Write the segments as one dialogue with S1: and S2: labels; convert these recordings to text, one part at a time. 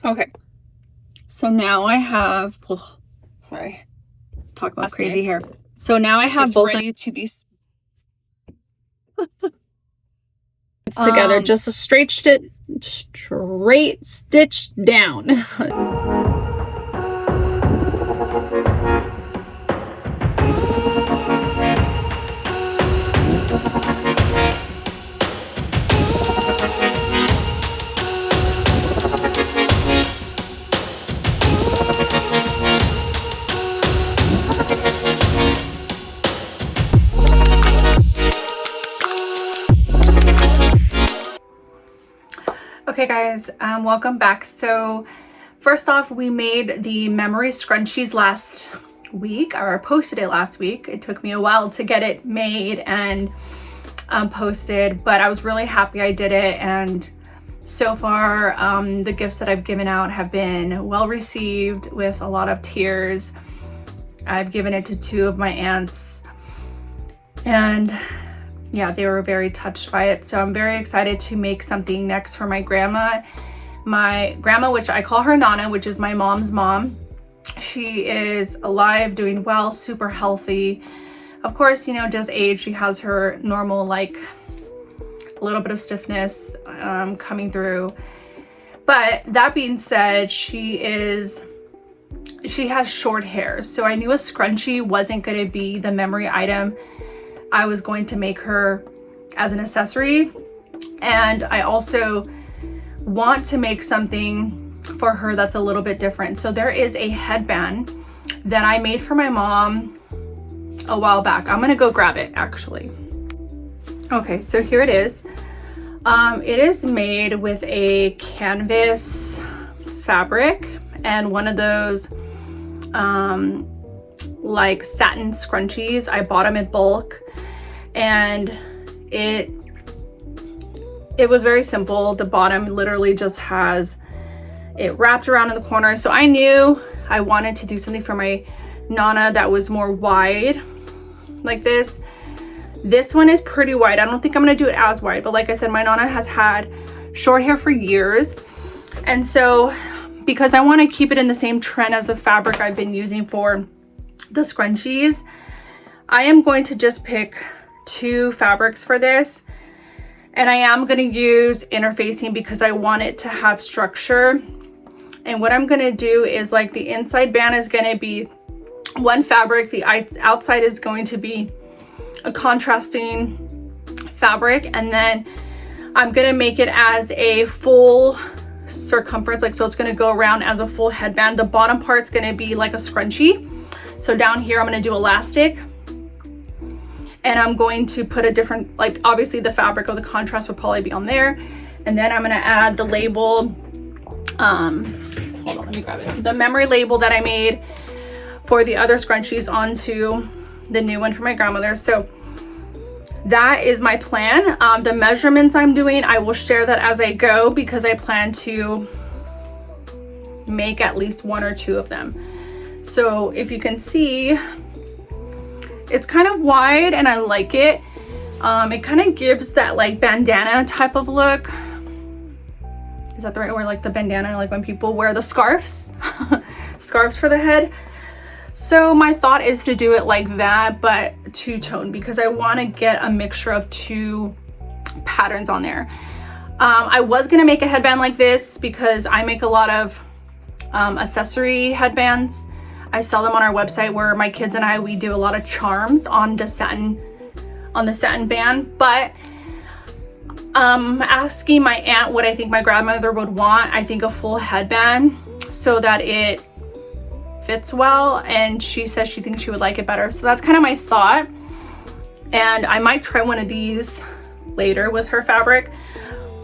S1: Okay, so now I have, oh, sorry, talk about crazy hair. So now I have both ready to be together, just a straight stitched down. Okay guys, welcome back. So first off, we made the memory scrunchies last week, or I posted it last week. It took me a while to get it made and posted, but I was really happy I did it. And so far, the gifts that I've given out have been well received with a lot of tears. I've given it to 2 of my aunts, and yeah, they were very touched by it. So I'm very excited to make something next for my grandma. My grandma, which I call her Nana, which is my mom's mom. She is alive, doing well, super healthy. Of course, you know, does age. She has her normal, like, a little bit of stiffness coming through. But that being said, she has short hair. So I knew a scrunchie wasn't going to be the memory item I was going to make her as an accessory. And I also want to make something for her that's a little bit different. So there is a headband that I made for my mom a while back. I'm gonna go grab it actually. Okay, so here it is. It is made with a canvas fabric and one of those like satin scrunchies. I bought them in bulk, and it was very simple. The bottom literally just has it wrapped around in the corner. So I knew I wanted to do something for my Nana that was more wide like this. This one is pretty wide. I don't think I'm gonna do it as wide, but like I said, my Nana has had short hair for years. And so because I want to keep it in the same trend as the fabric I've been using for the scrunchies, I am going to just pick 2 fabrics for this, and I am going to use interfacing because I want it to have structure. And what I'm going to do is, like, the inside band is going to be one fabric, the outside is going to be a contrasting fabric, and then I'm going to make it as a full circumference, like, so it's going to go around as a full headband. The bottom part's going to be like a scrunchie. So down here, I'm going to do elastic, and I'm going to put a different, like, obviously the fabric or the contrast will probably be on there. And then I'm going to add the label, hold on, let me grab it. The memory label that I made for the other scrunchies onto the new one for my grandmother. So that is my plan. The measurements I'm doing, I will share that as I go because I plan to make at least 1 or 2 of them. So if you can see, it's kind of wide and I like it. It kind of gives that, like, bandana type of look. Is that the right word? Like the bandana, like when people wear the scarves, scarves for the head. So my thought is to do it like that, but 2-tone, because I want to get a mixture of 2 patterns on there. I was going to make a headband like this because I make a lot of accessory headbands. I sell them on our website, where my kids and we do a lot of charms on the satin band. But asking my aunt what I think my grandmother would want, I think a full headband so that it fits well, and she says she thinks she would like it better. So that's kind of my thought, and I might try one of these later with her fabric,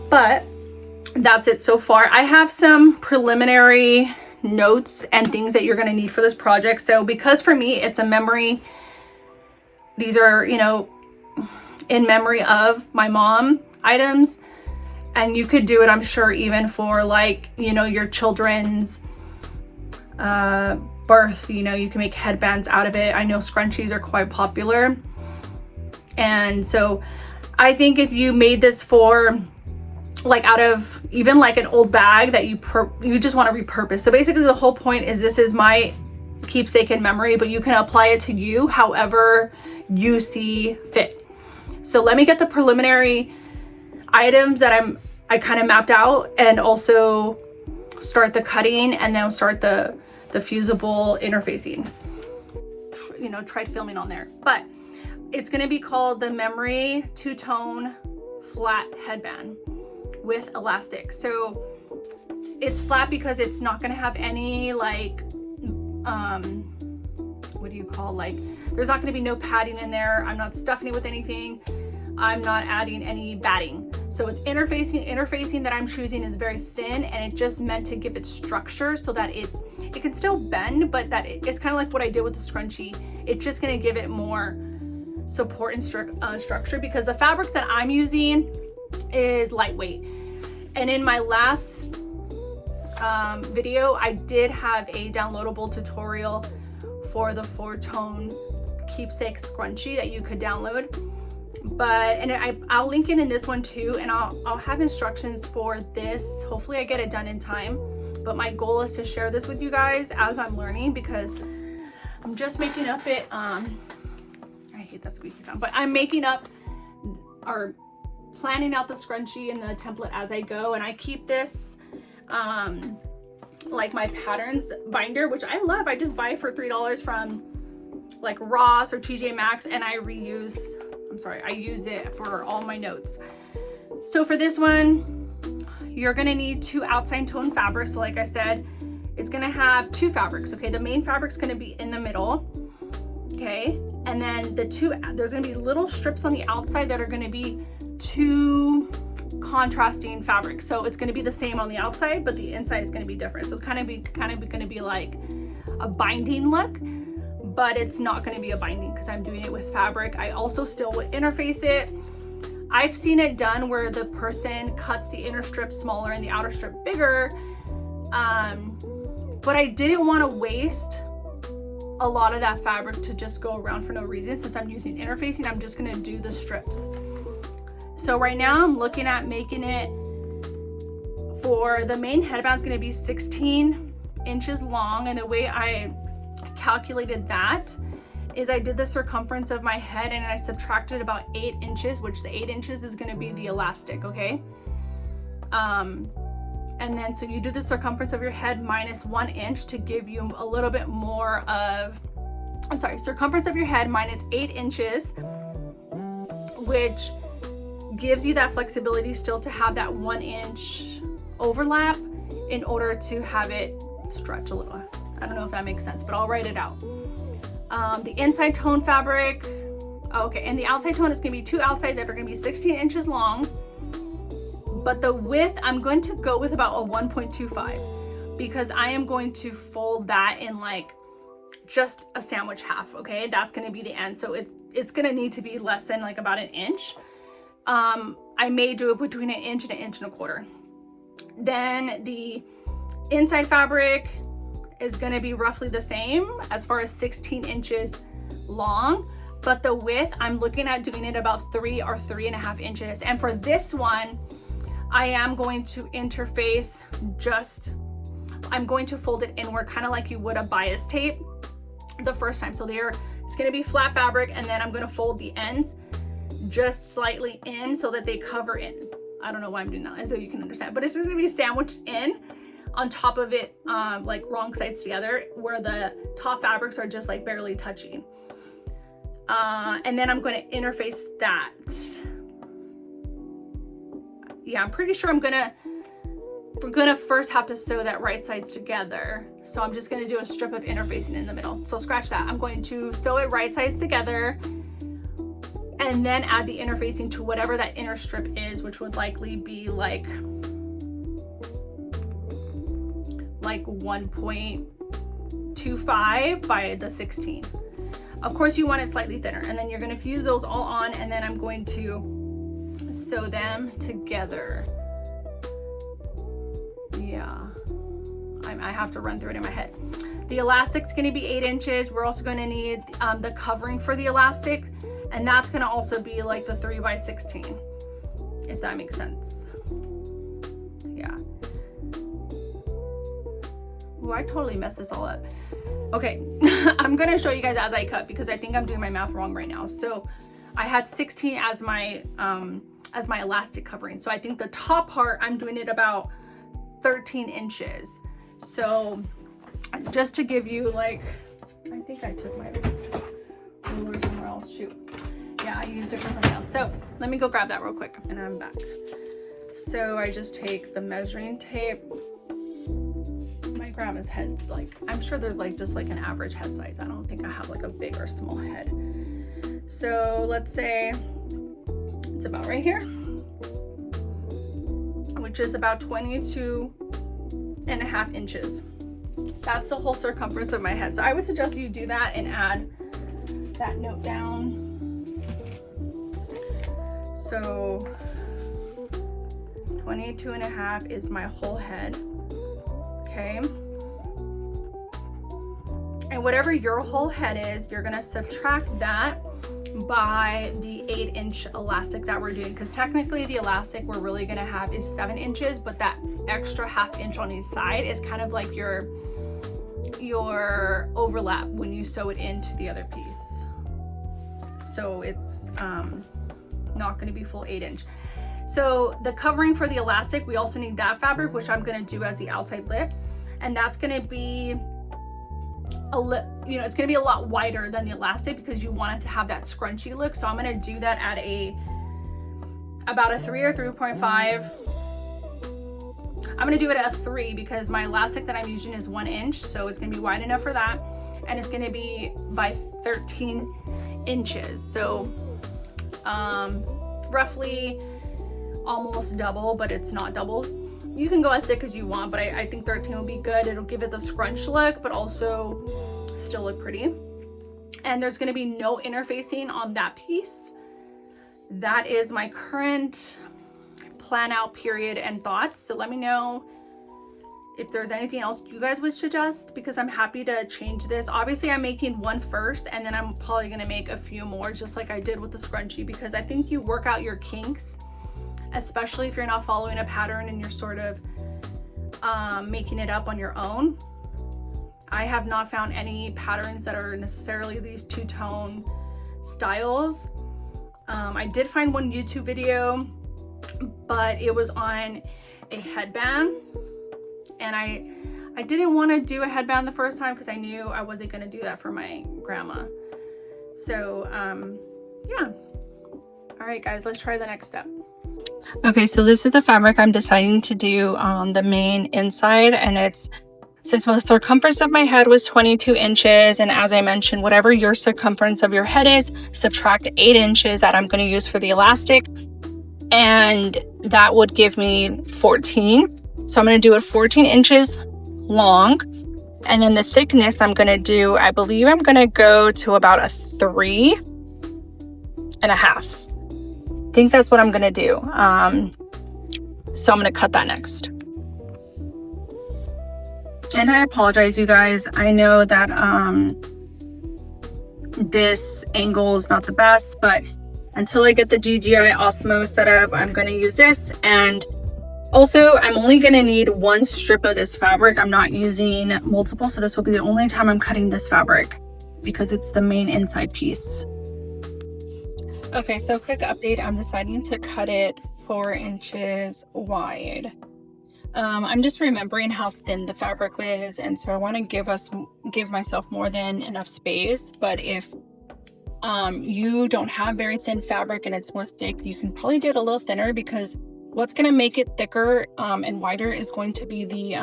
S1: but that's it so far. I have some preliminary notes and things that you're going to need for this project. So because for me it's a memory, these are, you know, in memory of my mom items, and you could do it, I'm sure, even for, like, you know, your children's birth. You know, you can make headbands out of it. I know scrunchies are quite popular, and so I think if you made this for like out of even like an old bag that you just want to repurpose. So basically the whole point is this is my keepsake in memory, but you can apply it to you however you see fit. So let me get the preliminary items that I kind of mapped out, and also start the cutting, and then start the fusible interfacing. You know, tried filming on there, but it's going to be called the Memory two-tone flat headband with elastic. So it's flat because it's not going to have any like what do you call, like, there's not going to be no padding in there. I'm not stuffing it with anything. I'm not adding any batting. So it's interfacing that I'm choosing is very thin, and it just meant to give it structure so that it can still bend, but that it's kind of like what I did with the scrunchie. It's just going to give it more support and structure, because the fabric that I'm using is lightweight. And in my last video, I did have a downloadable tutorial for the 4-tone keepsake scrunchie that you could download. But, and I'll link it in this one too, and I'll have instructions for this. Hopefully I get it done in time, but my goal is to share this with you guys as I'm learning, because I'm just making up it, I hate that squeaky sound, but I'm making up or planning out the scrunchie and the template as I go. And I keep this like my patterns binder, which I love. I just buy it for $3 from like Ross or TJ Maxx, and I use it for all my notes. So for this one, you're gonna need 2 outside tone fabrics. So like I said, it's gonna have 2 fabrics, okay? The main fabric's gonna be in the middle, okay? And then there's gonna be little strips on the outside that are gonna be 2 contrasting fabrics. So it's gonna be the same on the outside, but the inside is gonna be different. So it's kind of gonna be like a binding look, but it's not going to be a binding because I'm doing it with fabric. I also still would interface it. I've seen it done where the person cuts the inner strip smaller and the outer strip bigger, but I didn't want to waste a lot of that fabric to just go around for no reason. Since I'm using interfacing, I'm just going to do the strips. So right now I'm looking at making it for the main headband is going to be 16 inches long, and the way I calculated that is I did the circumference of my head and I subtracted about 8 inches, which the 8 inches is going to be the elastic, okay? And then so you do the circumference of your head minus 1 inch to give you a little bit more of, circumference of your head minus 8 inches, which gives you that flexibility still to have that 1 inch overlap in order to have it stretch a little. I don't know if that makes sense, but I'll write it out. The inside tone fabric, okay, and the outside tone is gonna be 2 outside that are gonna be 16 inches long, but the width, I'm going to go with about a 1.25 because I am going to fold that in like just a sandwich half, okay? That's gonna be the end. So it's gonna need to be less than like about 1 inch. I may do it between 1 inch and 1.25 inches. Then the inside fabric is going to be roughly the same as far as 16 inches long, but the width I'm looking at doing it about 3 or 3.5 inches. And for this one, I am going to interface I'm going to fold it inward, kind of like you would a bias tape the first time. So it's going to be flat fabric, and then I'm going to fold the ends just slightly in so that they cover in. I don't know why I'm doing that, so you can understand, but it's going to be sandwiched in on top of it, like wrong sides together, where the top fabrics are just like barely touching. And then I'm going to interface that. Yeah, I'm pretty sure we're gonna first have to sew that right sides together. So I'm just gonna do a strip of interfacing in the middle. So scratch that. I'm going to sew it right sides together and then add the interfacing to whatever that inner strip is, which would likely be like 1.25 by the 16. Of course you want it slightly thinner, and then you're going to fuse those all on, and then I'm going to sew them together. Yeah, I have to run through it in my head. The elastic's going to be 8 inches. We're also going to need the covering for the elastic, and that's going to also be like the 3 by 16, if that makes sense. Ooh, I totally messed this all up. Okay, I'm gonna show you guys as I cut because I think I'm doing my math wrong right now. So I had 16 as my elastic covering. So I think the top part, I'm doing it about 13 inches. So just to give you like, I think I took my ruler somewhere else. Shoot. Yeah, I used it for something else. So let me go grab that real quick and I'm back. So I just take the measuring tape. My grandma's head's like, I'm sure there's like just like an average head size. I don't think I have like a big or small head. So let's say it's about right here, which is about 22.5 inches. That's the whole circumference of my head. So I would suggest you do that and add that note down. So 22.5 is my whole head. Okay. And whatever your whole head is, you're gonna subtract that by the 8-inch elastic that we're doing, because technically the elastic we're really gonna have is 7 inches, but that extra ½ inch on each side is kind of like your overlap when you sew it into the other piece. So it's not going to be full 8-inch. So the covering for the elastic, we also need that fabric, which I'm going to do as the outside lip, and that's going to be it's going to be a lot wider than the elastic because you want it to have that scrunchy look. So I'm going to do that at about a 3 or 3.5. I'm going to do it at a 3 because my elastic that I'm using is 1 inch, so it's going to be wide enough for that, and it's going to be by 13 inches. So roughly almost double, but it's not double. You can go as thick as you want, but I think 13 will be good. It'll give it the scrunch look, but also still look pretty. And there's going to be no interfacing on that piece. That is my current plan out period and thoughts. So let me know if there's anything else you guys would suggest, because I'm happy to change this. Obviously I'm making one first, and then I'm probably going to make a few more just like I did with the scrunchie, because I think you work out your kinks, especially if you're not following a pattern and you're sort of making it up on your own. I have not found any patterns that are necessarily these two-tone styles. I did find one YouTube video, but it was on a headband, and I didn't want to do a headband the first time because I knew I wasn't going to do that for my grandma. So yeah. All right guys, let's try the next step. Okay, so this is the fabric I'm deciding to do on the main inside, and it's, since the circumference of my head was 22 inches, and as I mentioned, whatever your circumference of your head is, subtract 8 inches that I'm going to use for the elastic, and that would give me 14. So I'm going to do it 14 inches long, and then the thickness I'm going to do, I believe I'm going to go to about a 3.5. I think that's what I'm going to do. So I'm going to cut that next. And I apologize, you guys. I know that this angle is not the best, but until I get the GGI Osmo set up, I'm going to use this. And also, I'm only going to need one strip of this fabric. I'm not using multiple, so this will be the only time I'm cutting this fabric because it's the main inside piece. Okay, so quick update. I'm deciding to cut it 4 inches wide. I'm just remembering how thin the fabric is, and so I want to give myself more than enough space. But if you don't have very thin fabric and it's more thick, you can probably do it a little thinner, because what's going to make it thicker and wider is going to be the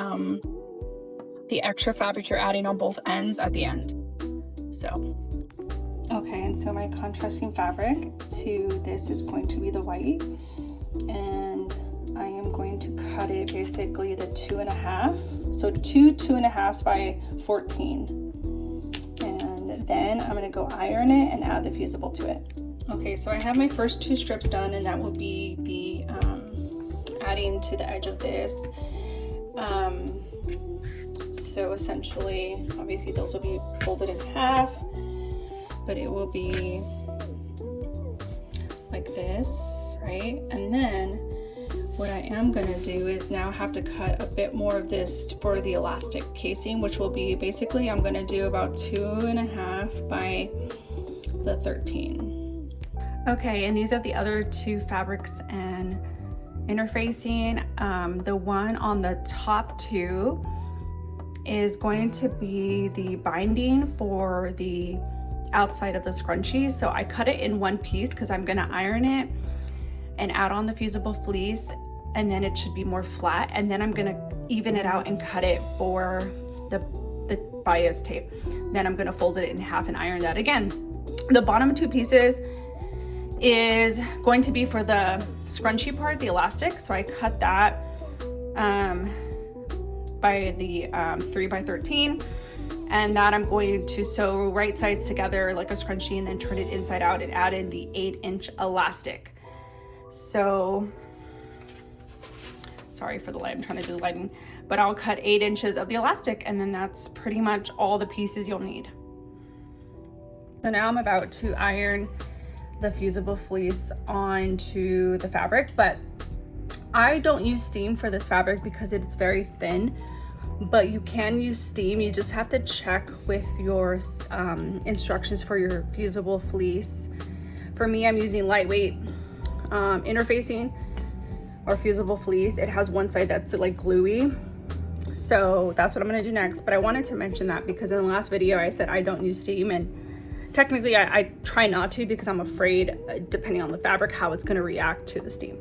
S1: extra fabric you're adding on both ends at the end. So okay, and so my contrasting fabric to this is going to be the white, and I am going to cut it basically the 2.5, so 2.5s by 14, and then I'm going to go iron it and add the fusible to it. Okay, so I have my first 2 strips done, and that will be the adding to the edge of this. So essentially, obviously those will be folded in half, but it will be like this, right? And then What I am gonna do is now have to cut a bit more of this for the elastic casing, which will be basically, I'm gonna do about 2.5 by the 13. Okay, and these are the other two fabrics and interfacing. The one on the top two is going to be the binding for the outside of the scrunchie. So I cut it in one piece because I'm gonna iron it and add on the fusible fleece, and then it should be more flat, and then I'm gonna even it out and cut it for the bias tape. Then I'm gonna fold it in half and iron that again. The bottom two pieces is going to be for the scrunchie part, the elastic. So I cut that by the 3 by 13, and that I'm going to sew right sides together like a scrunchie and then turn it inside out and added the 8-inch elastic. So sorry for the light, I'm trying to do the lighting, but I'll cut 8 inches of the elastic, and then that's pretty much all the pieces you'll need. So now I'm about to iron the fusible fleece onto the fabric, but I don't use steam for this fabric because it's very thin, but you can use steam. You just have to check with your instructions for your fusible fleece. For me, I'm using lightweight interfacing or fusible fleece. It has one side that's like gluey, so that's what I'm gonna do next. But I wanted to mention that because in the last video I said I don't use steam, and technically I try not to because I'm afraid, depending on the fabric, how it's gonna react to the steam.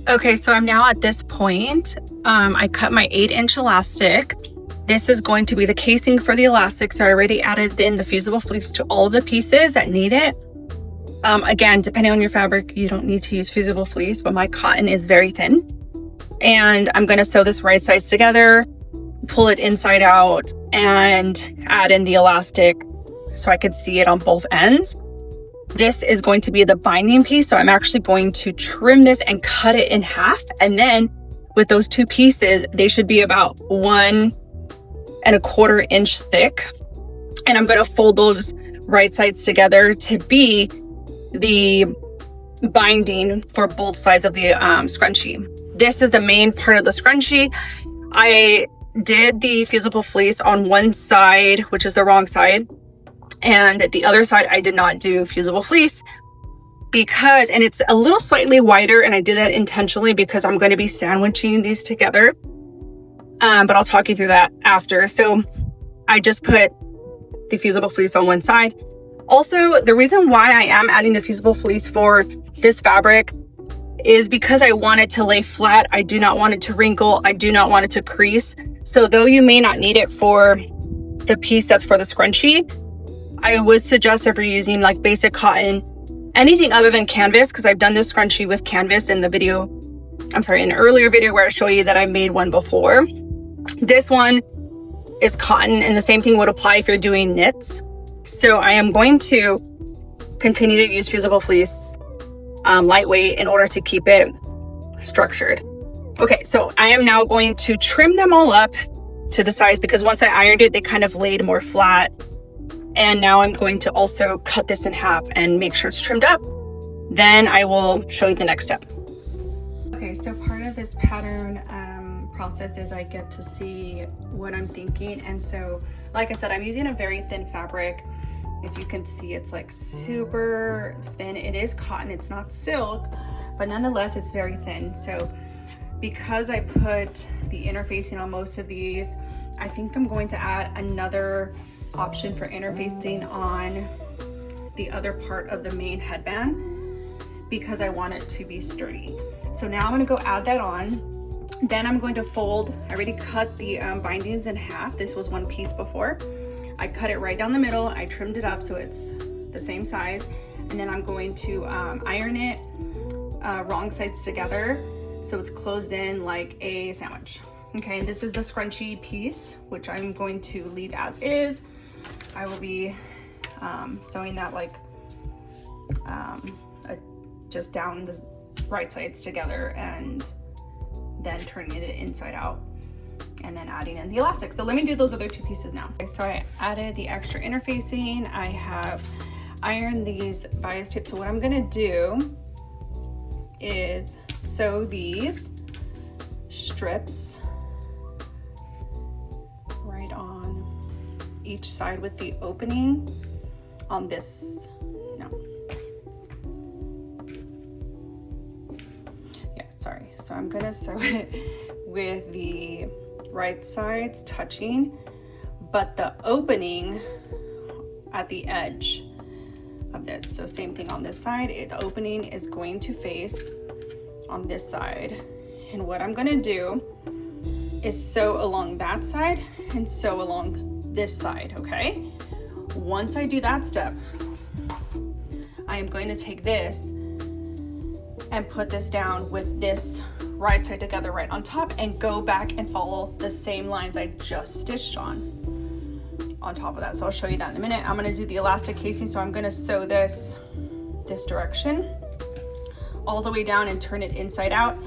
S1: Okay, so I'm now at this point. I cut my 8-inch elastic. This is going to be the casing for the elastic. So I already added in the fusible fleece to all of the pieces that need it. Again, depending on your fabric, you don't need to use fusible fleece, but my cotton is very thin. And I'm gonna sew this right sides together, pull it inside out, and add in the elastic so I could see it on both ends. This is going to be the binding piece, so I'm actually going to trim this and cut it in half, and then with those two pieces, they should be about 1.25 inch thick, and I'm going to fold those right sides together to be the binding for both sides of the scrunchie. This is the main part of the scrunchie. I did the fusible fleece on one side, which is the wrong side, and the other side I did not do fusible fleece because, and it's a little slightly wider, and I did that intentionally because I'm going to be sandwiching these together, but I'll talk you through that after. So I just put the fusible fleece on one side. Also, the reason why I am adding the fusible fleece for this fabric is because I want it to lay flat. I do not want it to wrinkle. I do not want it to crease. So though you may not need it for the piece that's for the scrunchie, I would suggest, if you're using like basic cotton, anything other than canvas, because I've done this scrunchie with canvas in the video, I'm sorry, in an earlier video where I show you that I made one before. This one is cotton, and the same thing would apply if you're doing knits. So I am going to continue to use fusible fleece, lightweight, in order to keep it structured. Okay, so I am now going to trim them all up to the size, because once I ironed it, they kind of laid more flat. And now I'm going to also cut this in half and make sure it's trimmed up. Then I will show you the next step. Okay, so part of this pattern process is I get to see what I'm thinking. And so, like I said, I'm using a very thin fabric. If you can see, it's like super thin. It is cotton, it's not silk, but nonetheless, it's very thin. So because I put the interfacing on most of these, I think I'm going to add another option for interfacing on the other part of the main headband because I want it to be sturdy. So now I'm going to go add that on. Then I'm going to fold. I already cut the bindings in half. This was one piece before. I cut it right down the middle. I trimmed it up so it's the same size, and then I'm going to iron it wrong sides together so it's closed in like a sandwich. Okay, and this is the scrunchie piece, which I'm going to leave as is. I will be sewing that like just down the right sides together and then turning it inside out and then adding in the elastic. So let me do those other 2 pieces now. Okay, so I added the extra interfacing. I have ironed these bias tapes. So what I'm gonna do is sew these strips right on each side with the opening on this, sorry. So I'm gonna sew it with the right sides touching, but the opening at the edge of this. So same thing on this side, the opening is going to face on this side. And what I'm gonna do is sew along that side and sew along this side, okay? Once I do that step, I am going to take this and put this down with this right side together right on top and go back and follow the same lines I just stitched on top of that. So I'll show you that in a minute. I'm gonna do the elastic casing. So I'm gonna sew this direction all the way down and turn it inside out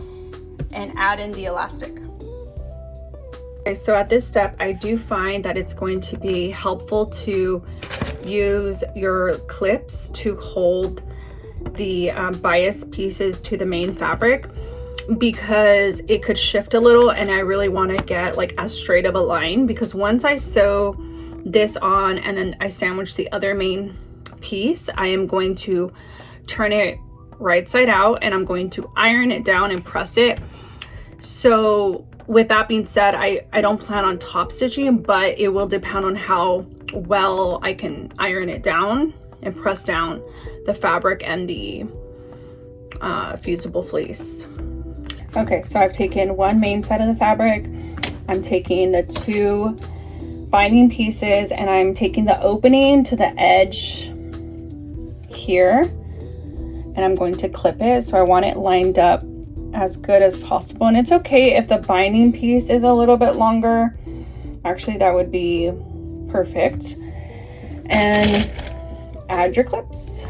S1: and add in the elastic. Okay, so at this step, I do find that it's going to be helpful to use your clips to hold the bias pieces to the main fabric, because it could shift a little and I really want to get like as straight of a line, because once I sew this on and then I sandwich the other main piece, I am going to turn it right side out and I'm going to iron it down and press it. So with that being said, I don't plan on top stitching, but it will depend on how well I can iron it down and press down the fabric and the fusible fleece. Okay, so I've taken one main side of the fabric, I'm taking the 2 binding pieces, and I'm taking the opening to the edge here, and I'm going to clip it. So I want it lined up as good as possible, and it's okay if the binding piece is a little bit longer. Actually, that would be perfect. And add your clips.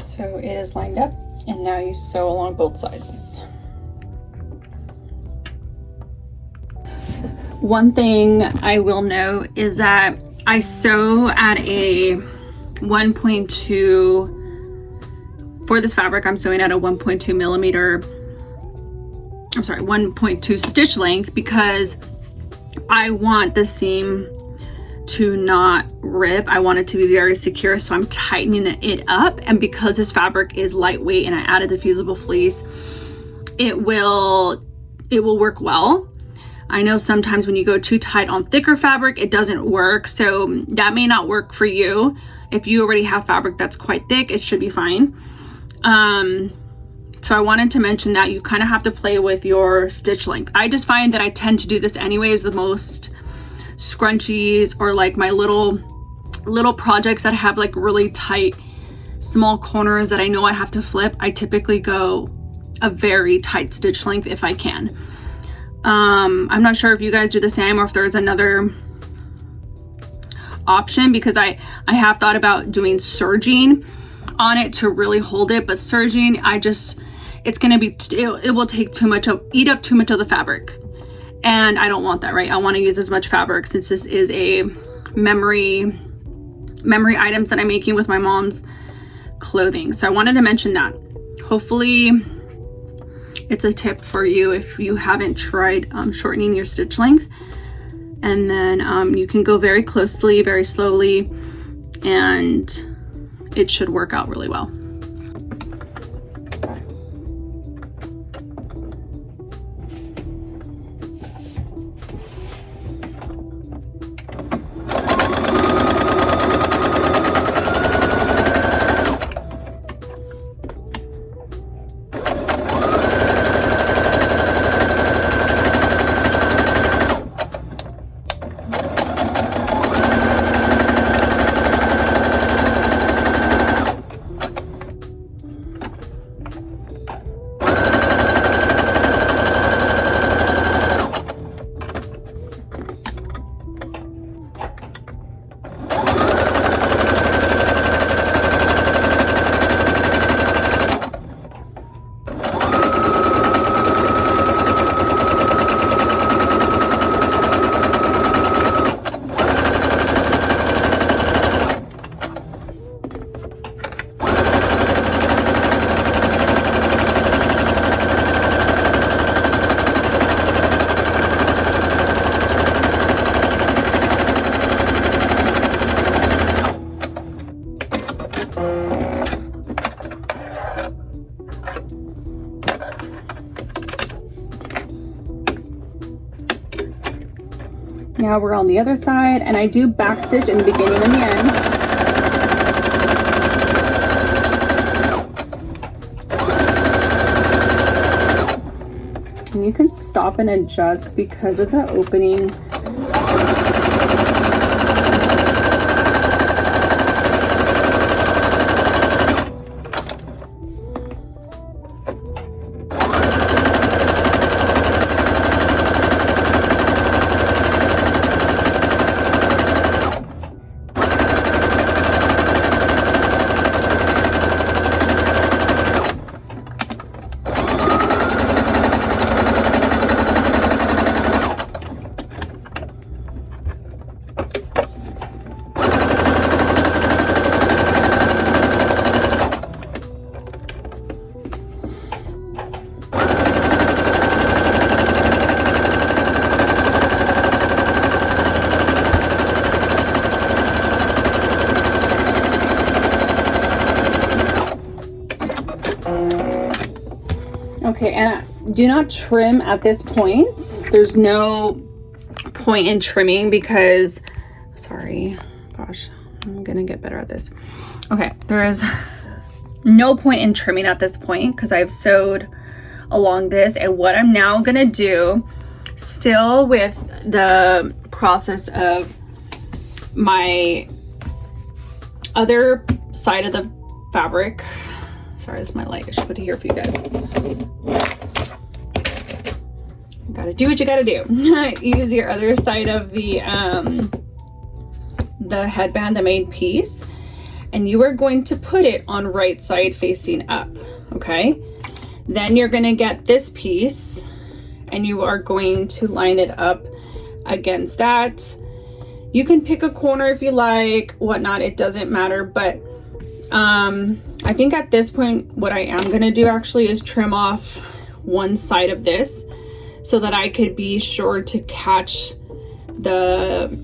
S1: So it is lined up, and now you sew along both sides. One thing I will note is that I sew at a 1.2, for this fabric I'm sewing at a 1.2 millimeter, I'm sorry, 1.2 stitch length, because I want the seam to not rip. I want it to be very secure, so I'm tightening it up. And because this fabric is lightweight and I added the fusible fleece, it will work well. I know sometimes when you go too tight on thicker fabric, it doesn't work, so that may not work for you. If you already have fabric that's quite thick, it should be fine. So I wanted to mention that you kind of have to play with your stitch length. I just find that I tend to do this anyways with most scrunchies, or like my little projects that have like really tight small corners that I know I have to flip. I typically go a very tight stitch length if I can. I'm not sure if you guys do the same or if there's another option, because I have thought about doing serging on it to really hold it, but serging, it's gonna be, it will take too much eat up too much of the fabric. And I don't want that, right? I want to use as much fabric, since this is a memory items that I'm making with my mom's clothing. So I wanted to mention that. Hopefully it's a tip for you if you haven't tried shortening your stitch length. And then you can go very closely, very slowly, and it should work out really well. Now we're on the other side, and I do backstitch in the beginning and the end. And you can stop and adjust because of the opening. Okay, and do not trim at this point. There's no point in trimming because, sorry, gosh, I'm gonna get better at this. Okay, there is no point in trimming at this point because I've sewed along this. And what I'm now gonna do, still with the process of my other side of the fabric. Sorry, this is my light. I should put it here for you guys. You gotta do what you gotta do. Use your other side of the headband, the main piece, and you are going to put it on right side facing up, okay? Then you're gonna get this piece and you are going to line it up against that. You can pick a corner if you like, whatnot, it doesn't matter, but I think at this point what I am gonna do actually is trim off one side of this so that I could be sure to catch the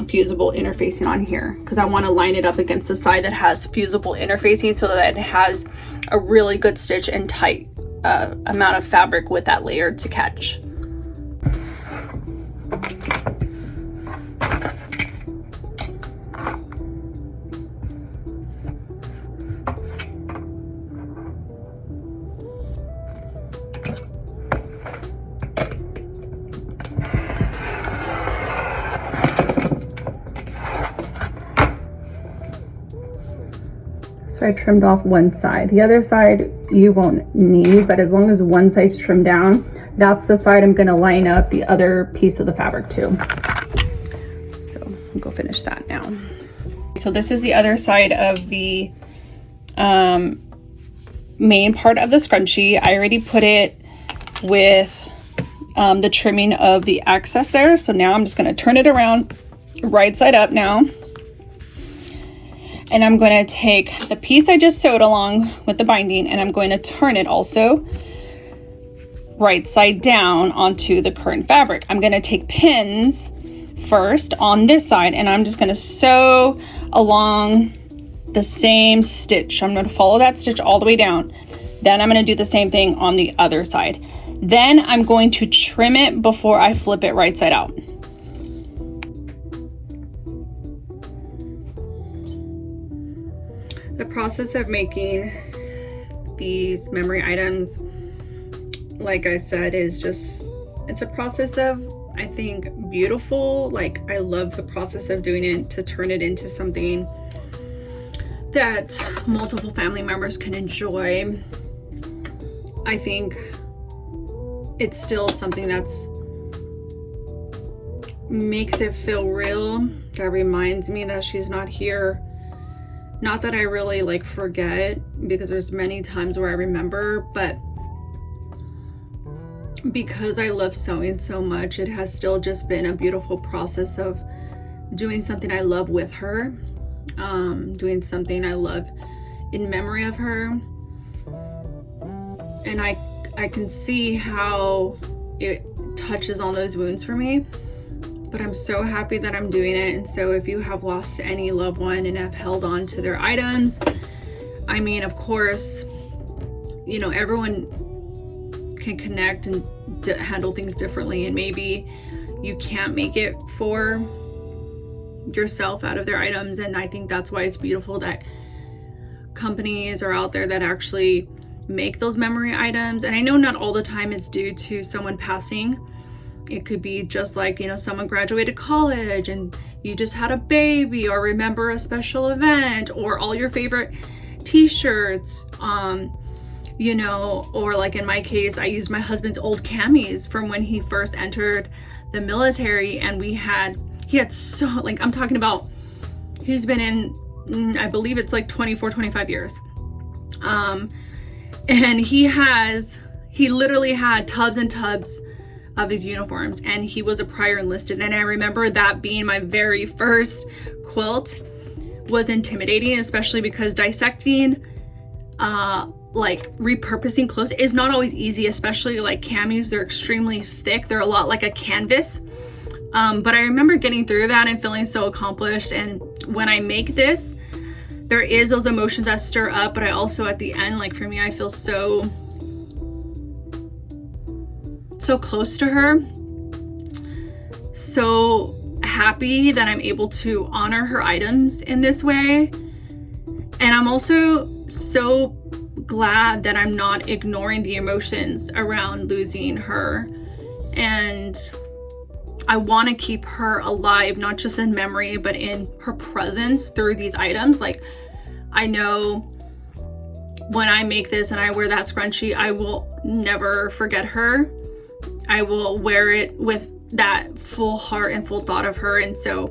S1: fusible interfacing on here, because I want to line it up against the side that has fusible interfacing so that it has a really good stitch and tight amount of fabric with that layer to catch. So I trimmed off one side. The other side you won't need, but as long as one side's trimmed down, that's the side I'm gonna line up the other piece of the fabric to. So I'll go finish that now. So this is the other side of the main part of the scrunchie. I already put it with the trimming of the excess there. So now I'm just gonna turn it around right side up now. And I'm going to take the piece I just sewed along with the binding and I'm going to turn it also right side down onto the current fabric. I'm going to take pins first on this side and I'm just going to sew along the same stitch. I'm going to follow that stitch all the way down. Then I'm going to do the same thing on the other side. Then I'm going to trim it before I flip it right side out. The process of making these memory items, like I said, is just, it's a process of, I think, beautiful. Like, I love the process of doing it to turn it into something that multiple family members can enjoy. I think it's still something that's makes it feel real, that reminds me that she's not here. Not that I really like forget, because there's many times where I remember, but because I love sewing so much, it has still just been a beautiful process of doing something I love with her, doing something I love in memory of her. And I can see how it touches on those wounds for me. But I'm so happy that I'm doing it. And so if you have lost any loved one and have held on to their items, I mean, of course, you know, everyone can connect and handle things differently. And maybe, you can't make it for yourself out of their items. And I think that's why it's beautiful that companies are out there that actually make those memory items. And I know not all the time it's due to someone passing. It could be just like, you know, someone graduated college and you just had a baby, or remember a special event, or all your favorite t-shirts, you know, or like in my case, I used my husband's old camis from when he first entered the military, and he had so, like, I'm talking about, he's been in, I believe it's like 24, 25 years. And he literally had tubs and tubs of his uniforms, and he was a prior enlisted. And I remember that being my very first quilt was intimidating, especially because dissecting, like repurposing clothes is not always easy, especially like camis. They're extremely thick. They're a lot like a canvas. But I remember getting through that and feeling so accomplished. And when I make this, there is those emotions that stir up, but I also at the end, like for me, I feel so close to her, so happy that I'm able to honor her items in this way. And I'm also so glad that I'm not ignoring the emotions around losing her. And I want to keep her alive, not just in memory, but in her presence through these items. Like, I know when I make this and I wear that scrunchie, I will never forget her. I will wear it with that full heart and full thought of her. And so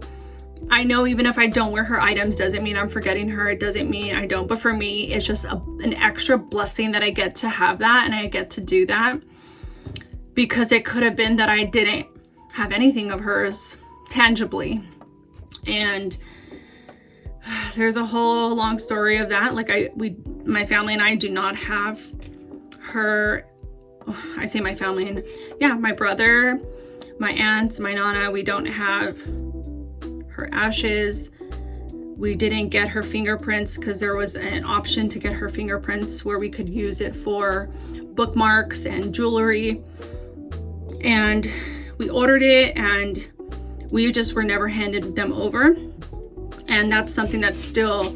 S1: I know even if I don't wear her items, doesn't mean I'm forgetting her. It doesn't mean I don't. But for me, it's just an extra blessing that I get to have that and I get to do that, because it could have been that I didn't have anything of hers tangibly. And there's a whole long story of that. Like my family and I do not have her. I say my family, and yeah, my brother, my aunts, my nana, we don't have her ashes. We didn't get her fingerprints because there was an option to get her fingerprints where we could use it for bookmarks and jewelry. And we ordered it and we just were never handed them over. And that's something that still,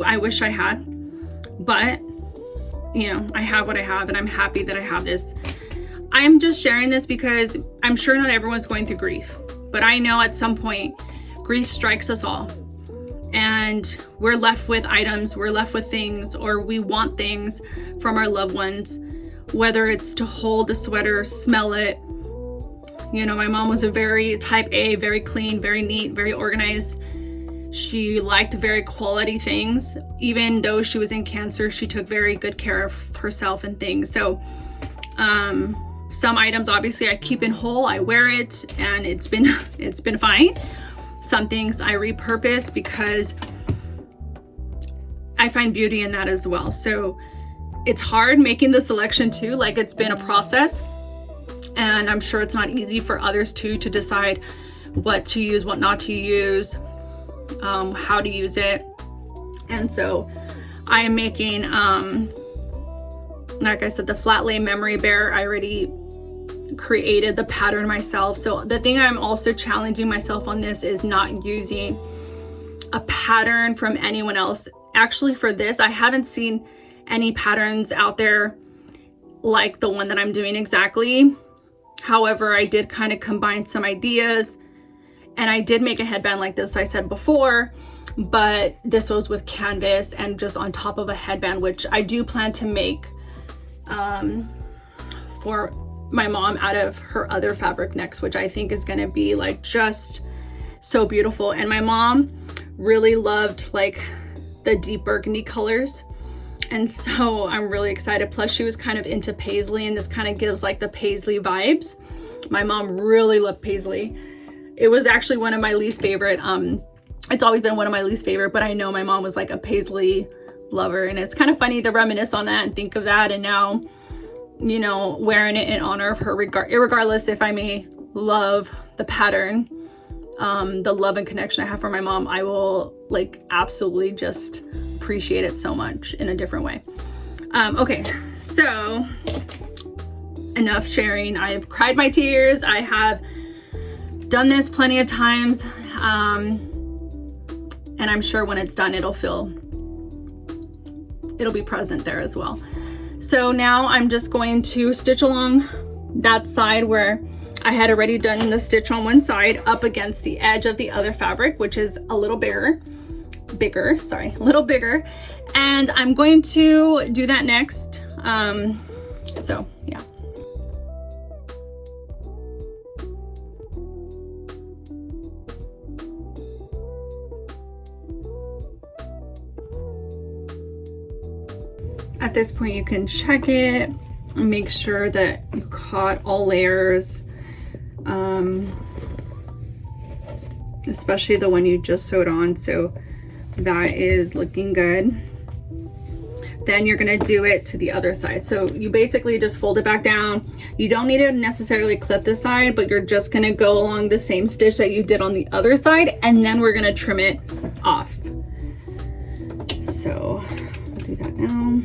S1: I wish I had, but you know, I have what I have, and I'm happy that I have this. I'm just sharing this because I'm sure not everyone's going through grief, but I know at some point grief strikes us all, and we're left with items, we're left with things, or we want things from our loved ones, whether it's to hold a sweater, smell it. You know, my mom was a very type A, very clean, very neat, very organized. She liked very quality things. Even though she was in cancer, she took very good care of herself and things. So some items obviously I keep in whole, I wear it, and it's been fine. Some things I repurpose because I find beauty in that as well. So it's hard making the selection too. Like, it's been a process, and I'm sure it's not easy for others too to decide what to use, what not to use, how to use it. And so I am making, like I said, the flat lay memory bear. I already created the pattern myself. So the thing I'm also challenging myself on this is not using a pattern from anyone else. Actually, for this, I haven't seen any patterns out there like the one that I'm doing exactly. However, I did kind of combine some ideas, and I did make a headband like this, I said before, but this was with canvas and just on top of a headband, which I do plan to make for my mom out of her other fabric next, which I think is gonna be like just so beautiful. And my mom really loved like the deep burgundy colors, and so I'm really excited. Plus she was kind of into paisley, and this kind of gives like the paisley vibes. My mom really loved paisley. It was actually one of my least favorite. It's always been one of my least favorite, but I know my mom was like a paisley lover, and it's kind of funny to reminisce on that and think of that. And now, you know, wearing it in honor of her, regardless if I may love the pattern, the love and connection I have for my mom, I will like absolutely just appreciate it so much in a different way. Okay, so enough sharing. I have cried my tears. I have done this plenty of times. And I'm sure when it's done, it'll be present there as well. So now I'm just going to stitch along that side where I had already done the stitch on one side up against the edge of the other fabric, which is a little bigger, a little bigger. And I'm going to do that next. So yeah. At this point, you can check it and make sure that you caught all layers, especially the one you just sewed on. So that is looking good. Then you're gonna do it to the other side. So you basically just fold it back down. You don't need to necessarily clip the side, but you're just gonna go along the same stitch that you did on the other side, and then we're gonna trim it off. So I'll do that now.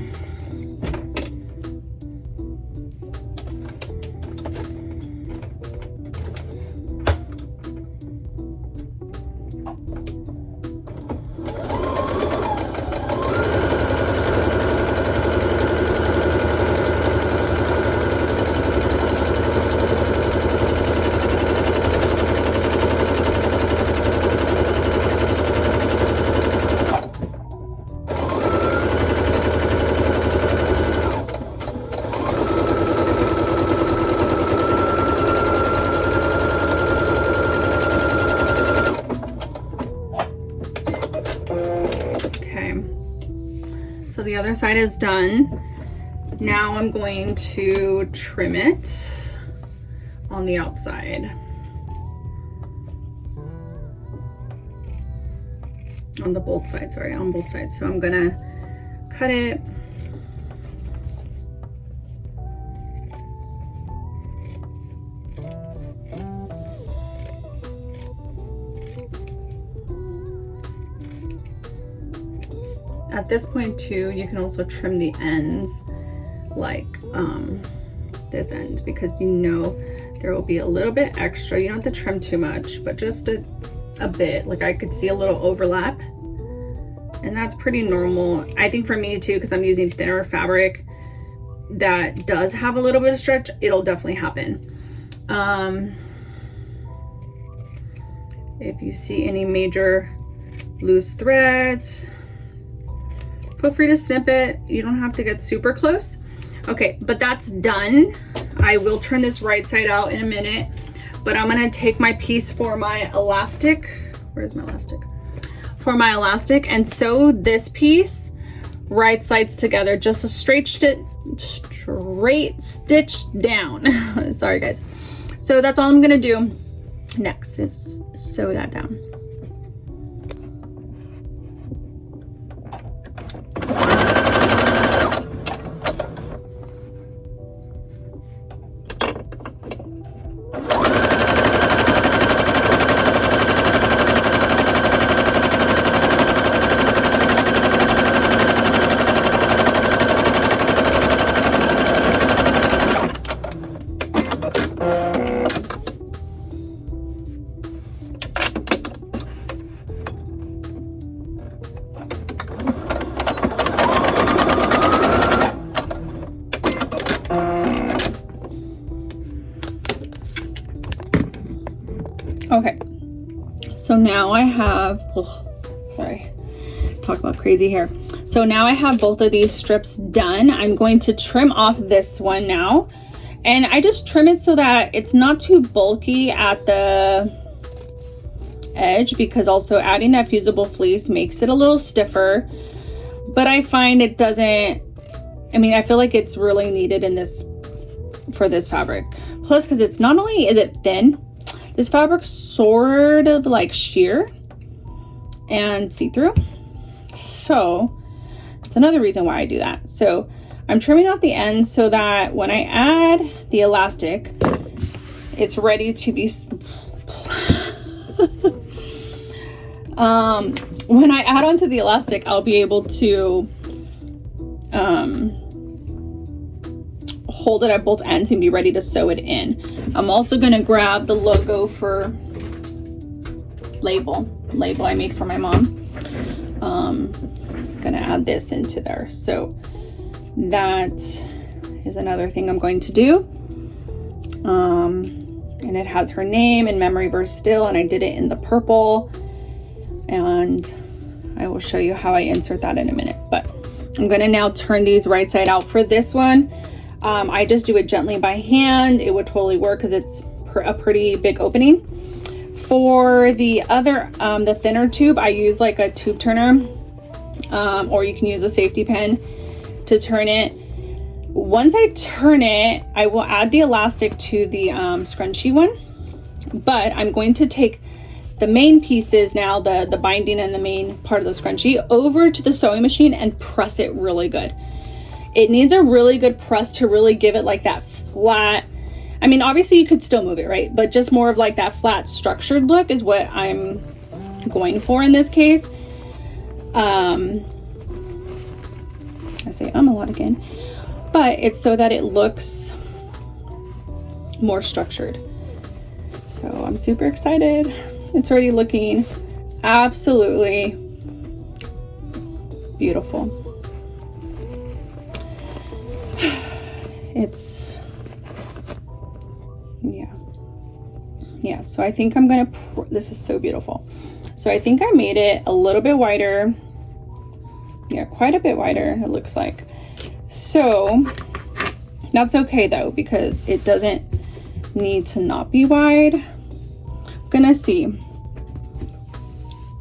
S1: So the other side is done. Now I'm going to trim it on the outside. On both sides. So I'm gonna cut it. At this point too, you can also trim the ends like this end, because you know there will be a little bit extra. You don't have to trim too much, but just a bit. Like I could see a little overlap, and that's pretty normal. I think for me too, because I'm using thinner fabric that does have a little bit of stretch, it'll definitely happen. If you see any major loose threads, feel free to snip it. You don't have to get super close. Okay, but that's done. I will turn this right side out in a minute, but I'm gonna take my piece for my elastic. Where's my elastic? For my elastic, and sew this piece right sides together, just a straight stitch down. Sorry guys. So that's all I'm gonna do next is sew that down. Okay, so now I have, sorry, talk about crazy hair. So now I have both of these strips done. I'm going to trim off this one now, and I just trim it so that it's not too bulky at the edge, because also adding that fusible fleece makes it a little stiffer, but I find it doesn't, I mean, I feel like it's really needed in this, for this fabric. Plus, because it's not only is it thin, this fabric's sort of like sheer and see-through. So it's another reason why I do that. So I'm trimming off the ends so that when I add the elastic, it's ready to be when I add onto the elastic, I'll be able to hold it at both ends and be ready to sew it in. I'm also gonna grab the logo for label I made for my mom. Gonna add this into there. So that is another thing I'm going to do. And it has her name and memory verse still, and I did it in the purple, and I will show you how I insert that in a minute. But I'm gonna now turn these right side out. For this one, I just do it gently by hand. It would totally work because it's a pretty big opening. For the other, the thinner tube, I use like a tube turner, or you can use a safety pin to turn it. Once I turn it, I will add the elastic to the scrunchie one, but I'm going to take the main pieces now, the binding and the main part of the scrunchie, over to the sewing machine and press it really good. It needs a really good press to really give it like that flat, I mean, obviously you could still move it, right? But just more of like that flat structured look is what I'm going for in this case. I say a lot again. But it's so that it looks more structured. So I'm super excited. It's already looking absolutely beautiful. It's, yeah, so I think I'm gonna, this is so beautiful. So I think I made it a little bit wider. Yeah, quite a bit wider, it looks like. So that's okay though, because it doesn't need to not be wide. I'm gonna see.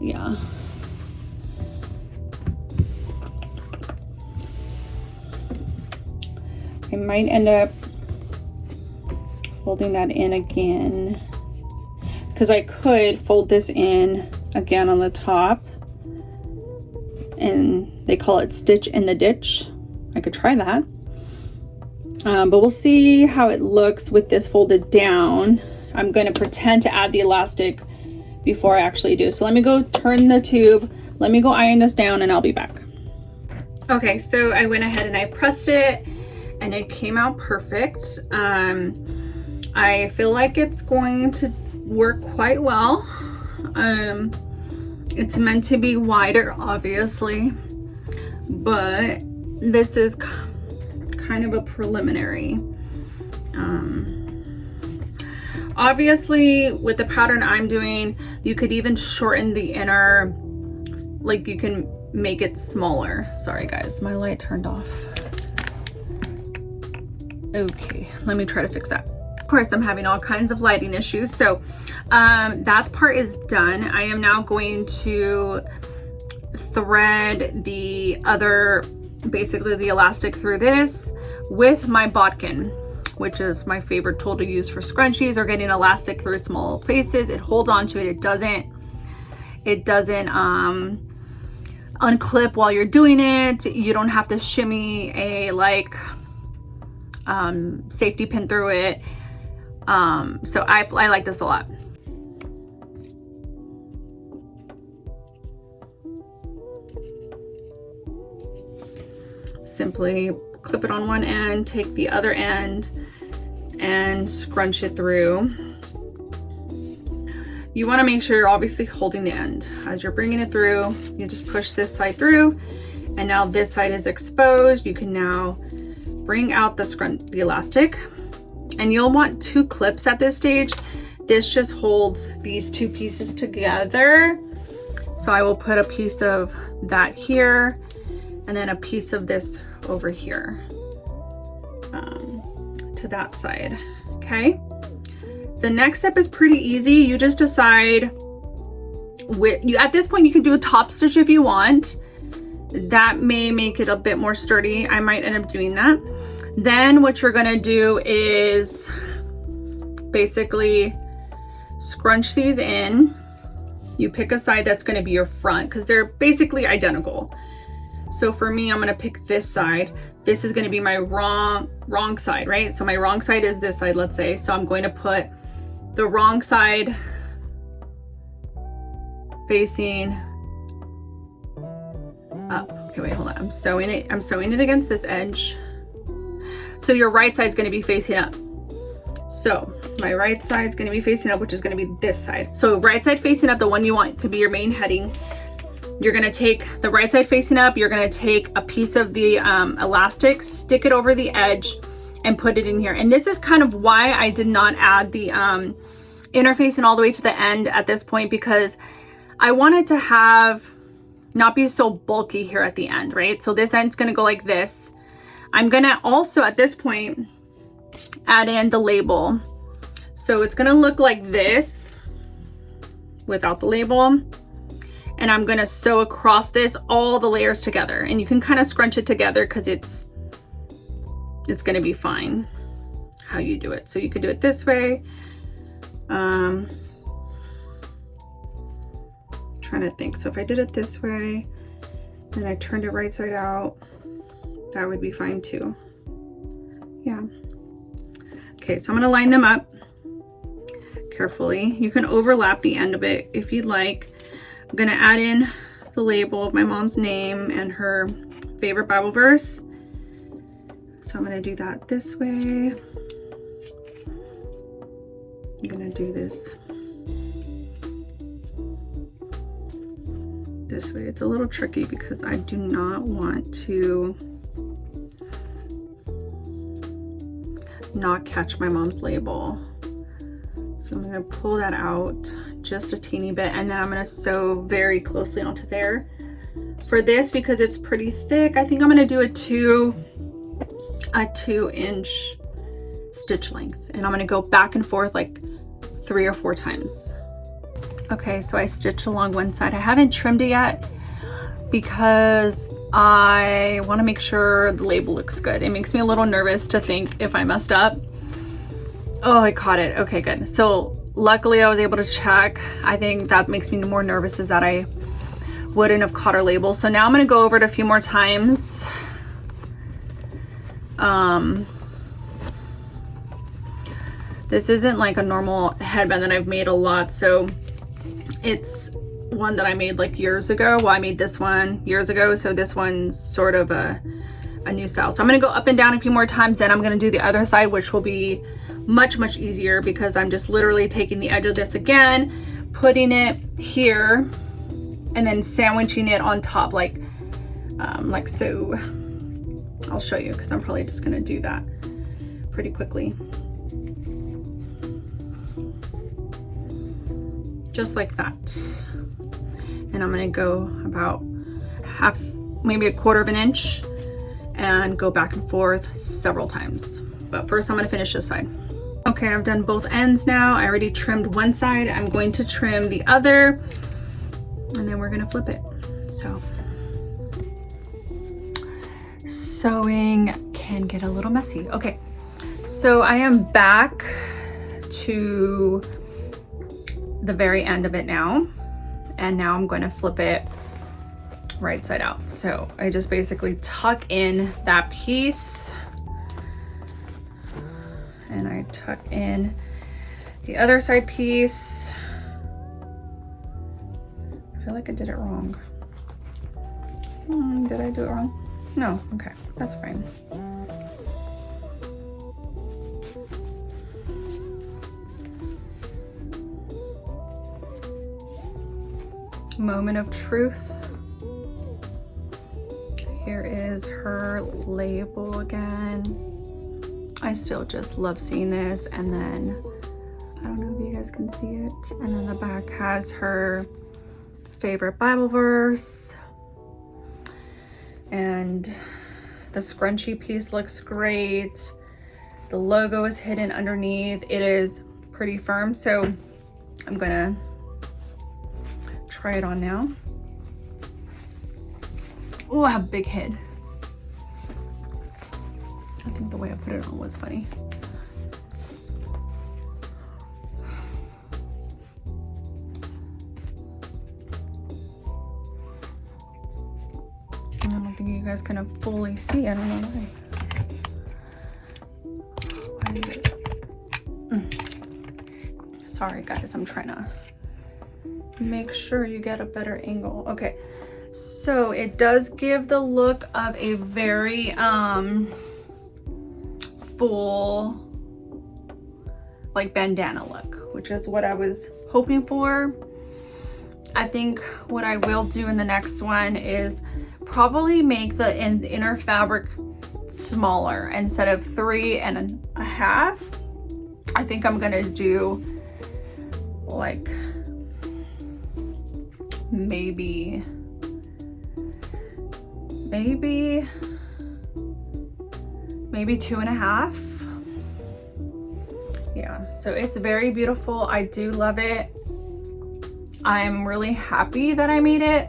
S1: Yeah. I might end up folding that in again, because I could fold this in again on the top, and they call it stitch in the ditch. I could try that, but we'll see how it looks with this folded down. I'm going to pretend to add the elastic before I actually do. So let me go turn the tube, let me go iron this down, and I'll be back. Okay, so I went ahead and I pressed it and it came out perfect. I feel like it's going to work quite well. It's meant to be wider, obviously, but this is kind of a preliminary. Obviously with the pattern I'm doing, you could even shorten the inner, like you can make it smaller. Sorry guys, my light turned off. Okay, let me try to fix that. Of course, I'm having all kinds of lighting issues. So that part is done. I am now going to thread the other, basically the elastic through this with my bodkin, which is my favorite tool to use for scrunchies or getting elastic through small places. It holds on to it. It doesn't unclip while you're doing it. You don't have to shimmy a safety pin through it. So I like this a lot. Simply clip it on one end, take the other end and scrunch it through. You want to make sure you're obviously holding the end. As you're bringing it through, you just push this side through, and now this side is exposed. You can now bring out the elastic, and you'll want 2 clips at this stage. This just holds these 2 pieces together. So I will put a piece of that here and then a piece of this over here to that side. Okay, the next step is pretty easy. You just decide at this point you can do a top stitch if you want. That may make it a bit more sturdy. I might end up doing that. Then what you're gonna do is basically scrunch these in. You pick a side that's gonna be your front, because they're basically identical. So for me, I'm gonna pick this side. This is gonna be my wrong side, right? So my wrong side is this side, let's say. So I'm going to put the wrong side facing up. Okay, wait, hold on. I'm sewing it against this edge. So your right side's going to be facing up. So my right side's going to be facing up, which is going to be this side. So right side facing up, the one you want to be your main heading. You're going to take the right side facing up. You're going to take a piece of the elastic, stick it over the edge, and put it in here. And this is kind of why I did not add the interfacing all the way to the end at this point, because I wanted to have not be so bulky here at the end, right? So this end's going to go like this. I'm going to also at this point add in the label. So it's going to look like this without the label. And I'm going to sew across this all the layers together, and you can kind of scrunch it together because it's going to be fine how you do it. So you could do it this way. Trying to think. So if I did it this way, then I turned it right side out, that would be fine too. Yeah. Okay, so I'm gonna line them up carefully. You can overlap the end of it if you'd like. I'm gonna add in the label of my mom's name and her favorite Bible verse. So I'm gonna do that this way. I'm gonna do this way. It's a little tricky because I do not want to not catch my mom's label. So I'm gonna pull that out just a teeny bit, and then I'm gonna sew very closely onto there. For this, because it's pretty thick, I think I'm gonna do a 2-inch stitch length, and I'm gonna go back and forth like 3 or 4 times. Okay, so I stitched along one side. I haven't trimmed it yet because I want to make sure the label looks good. It makes me a little nervous to think if I messed up. Oh, I caught it. Okay, good. So luckily I was able to check. I think that makes me more nervous is that I wouldn't have caught our label. So now I'm going to go over it a few more times. This isn't like a normal headband that I've made a lot. So it's one that I made like years ago. Well, I made this one years ago. So this one's sort of a new style. So I'm going to go up and down a few more times. Then I'm going to do the other side, which will be much, much easier because I'm just literally taking the edge of this again, putting it here, and then sandwiching it on top like so. I'll show you because I'm probably just going to do that pretty quickly. Just like that. And I'm gonna go about half, maybe 1/4 inch, and go back and forth several times. But first I'm gonna finish this side. Okay, I've done both ends now. I already trimmed one side. I'm going to trim the other, and then we're gonna flip it. So sewing can get a little messy. Okay, so I am back to the very end of it now, and now I'm going to flip it right side out. So I just basically tuck in that piece, and I tuck in the other side piece. I feel like I did it wrong. Did I do it wrong? No. Okay, that's fine. Moment of truth. Here is her label again. I still just love seeing this. And then I don't know if you guys can see it, and then the back has her favorite Bible verse, and the scrunchie piece looks great. The logo is hidden underneath. It is pretty firm, so I'm gonna try it on now. Oh, I have a big head. I think the way I put it on was funny. I don't think you guys can fully see. I don't know why. Why is it? Sorry guys, I'm trying to make sure you get a better angle. Okay, so it does give the look of a very full like bandana look, which is what I was hoping for. I think what I will do in the next one is probably make the inner fabric smaller. Instead of 3.5, I think I'm gonna do like maybe 2.5. Yeah, so it's very beautiful. I do love it. I'm really happy that I made it.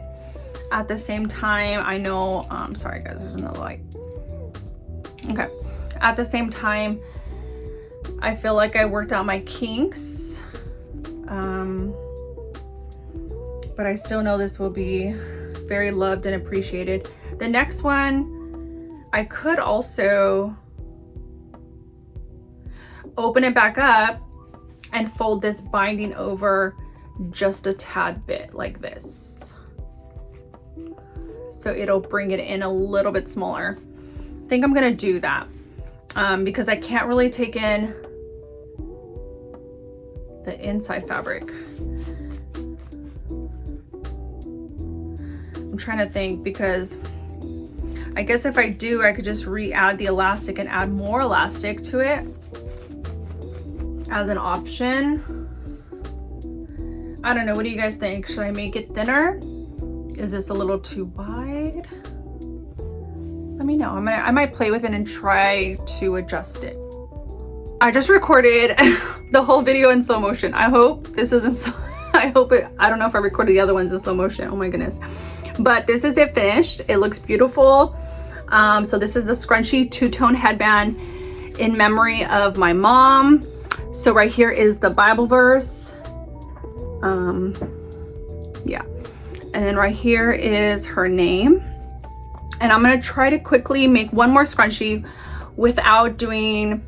S1: At the same time, I know, sorry guys, there's another light. Okay, at the same time, I feel like I worked out my kinks. But I still know this will be very loved and appreciated. The next one, I could also open it back up and fold this binding over just a tad bit like this. So it'll bring it in a little bit smaller. I think I'm gonna do that because I can't really take in the inside fabric. I'm trying to think, because I guess if I do, I could just re-add the elastic and add more elastic to it as an option. I don't know, what do you guys think? Should I make it thinner? Is this a little too wide? Let me know. I might play with it and try to adjust it. I just recorded the whole video in slow motion. I hope this isn't I hope it, I don't know if I recorded the other ones in slow motion. Oh my goodness. But this is it finished. It looks beautiful. So this is the scrunchie two-tone headband in memory of my mom. So right here is the Bible verse. Yeah. And then right here is her name. And I'm gonna try to quickly make one more scrunchie without doing,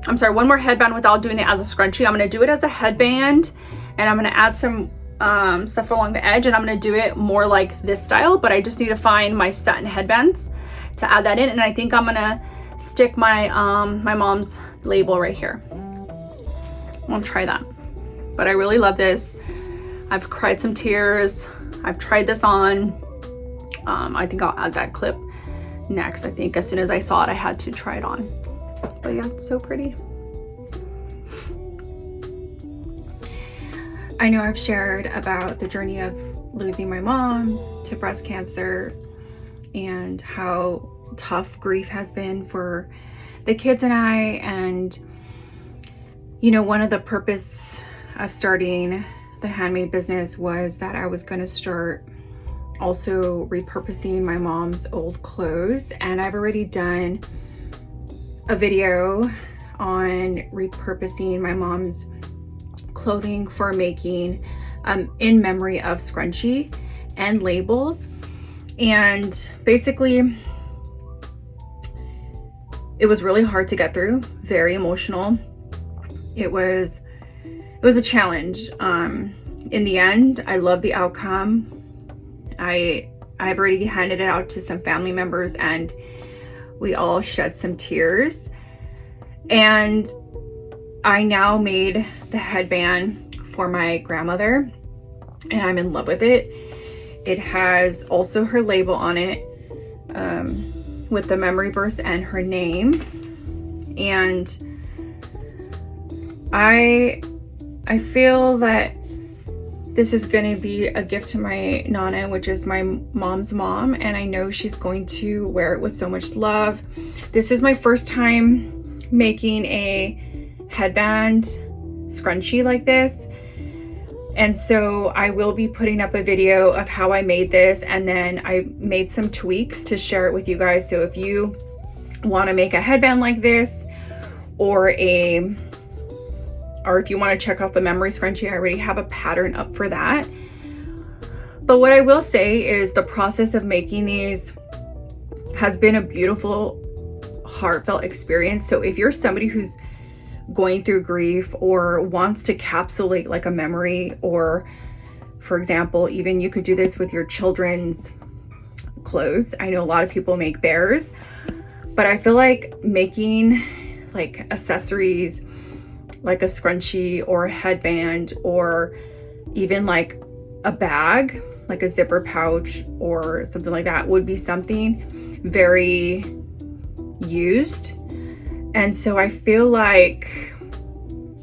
S1: I'm sorry, one more headband without doing it as a scrunchie. I'm gonna do it as a headband, and I'm gonna add some stuff along the edge, and I'm gonna do it more like this style, but I just need to find my satin headbands to add that in. And I think I'm gonna stick my my mom's label right here. I'm gonna try that. But I really love this. I've cried some tears. I've tried this on. I think I'll add that clip next. I think as soon as I saw it, I had to try it on. But yeah, it's so pretty. I know I've shared about the journey of losing my mom to breast cancer and how tough grief has been for the kids and I. And, you know, one of the purpose of starting the handmade business was that I was going to start also repurposing my mom's old clothes. And I've already done a video on repurposing my mom's clothing for making in memory of scrunchie and labels. And basically it was really hard to get through, very emotional. It was a challenge. In the end, I love the outcome. I've already handed it out to some family members, and we all shed some tears. And I now made the headband for my grandmother, and I'm in love with it. It has also her label on it with the memory verse and her name. And I feel that this is going to be a gift to my Nana, which is my mom's mom, and I know she's going to wear it with so much love. This is my first time making a headband scrunchie like this, and so I will be putting up a video of how I made this, and then I made some tweaks to share it with you guys. So if you want to make a headband like this, or if you want to check out the memory scrunchie, I already have a pattern up for that. But what I will say is the process of making these has been a beautiful, heartfelt experience. So if you're somebody who's going through grief or wants to encapsulate like a memory, or for example, even you could do this with your children's clothes. I know a lot of people make bears, but I feel like making like accessories, like a scrunchie or a headband, or even like a bag, like a zipper pouch or something like that, would be something very used. And so I feel like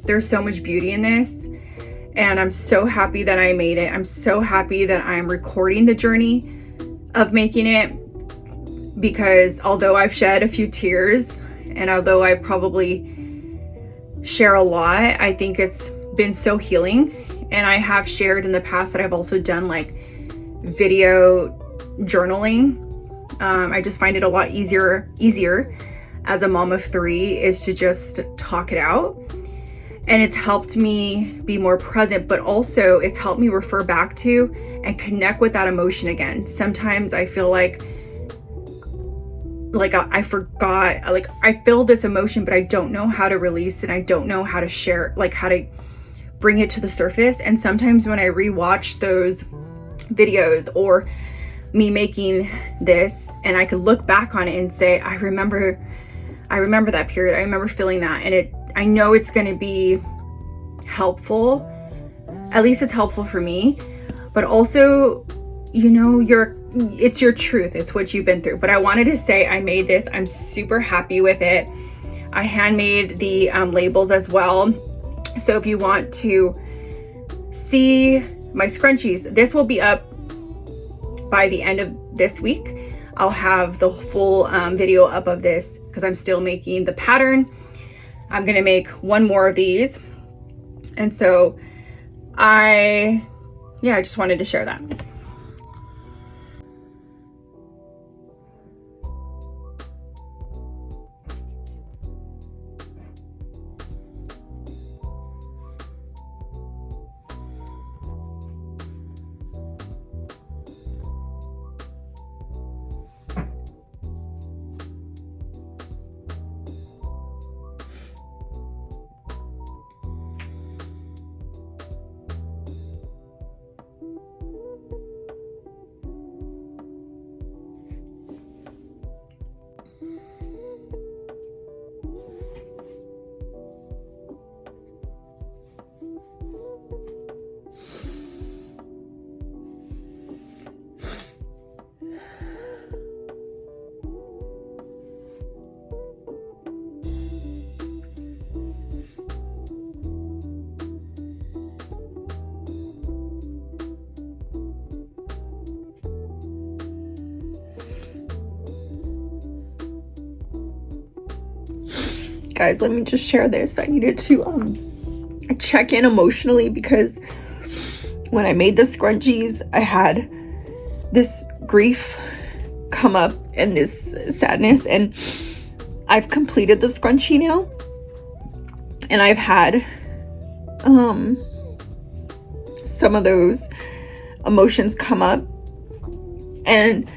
S1: there's so much beauty in this, and I'm so happy that I made it. I'm so happy that I'm recording the journey of making it, because although I've shed a few tears and although I probably share a lot, I think it's been so healing. And I have shared in the past that I've also done like video journaling. I just find it a lot easier as a mom of 3 is to just talk it out. And it's helped me be more present, but also it's helped me refer back to and connect with that emotion again. Sometimes I feel like I forgot, like I feel this emotion, but I don't know how to release it. I don't know how to share, like how to bring it to the surface. And sometimes when I rewatch those videos or me making this, and I could look back on it and say, I remember that period. I remember feeling that. And I know it's going to be helpful. At least it's helpful for me, but also, you know, it's your truth. It's what you've been through. But I wanted to say I made this. I'm super happy with it. I handmade the labels as well. So if you want to see my scrunchies, this will be up by the end of this week. I'll have the full video up of this because I'm still making the pattern. I'm gonna make one more of these. And so I just wanted to share that. Guys, let me just share this. I needed to check in emotionally, because when I made the scrunchies, I had this grief come up and this sadness, and I've completed the scrunchie now, and I've had some of those emotions come up, and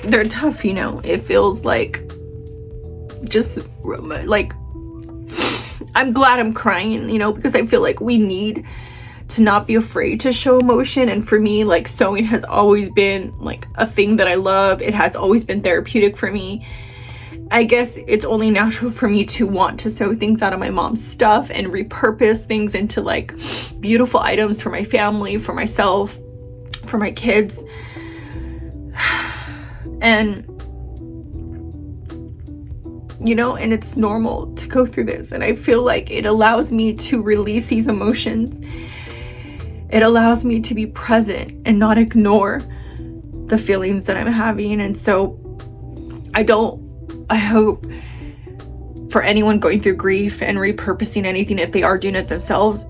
S1: they're tough, you know. It feels like just like I'm glad I'm crying, you know, because I feel like we need to not be afraid to show emotion. And for me, like, sewing has always been like a thing that I love. It has always been therapeutic for me. I guess it's only natural for me to want to sew things out of my mom's stuff and repurpose things into like beautiful items for my family, for myself, for my kids. And, you know, and it's normal to go through this. And I feel like it allows me to release these emotions. It allows me to be present and not ignore the feelings that I'm having. And so I hope for anyone going through grief and repurposing anything, if they are doing it themselves,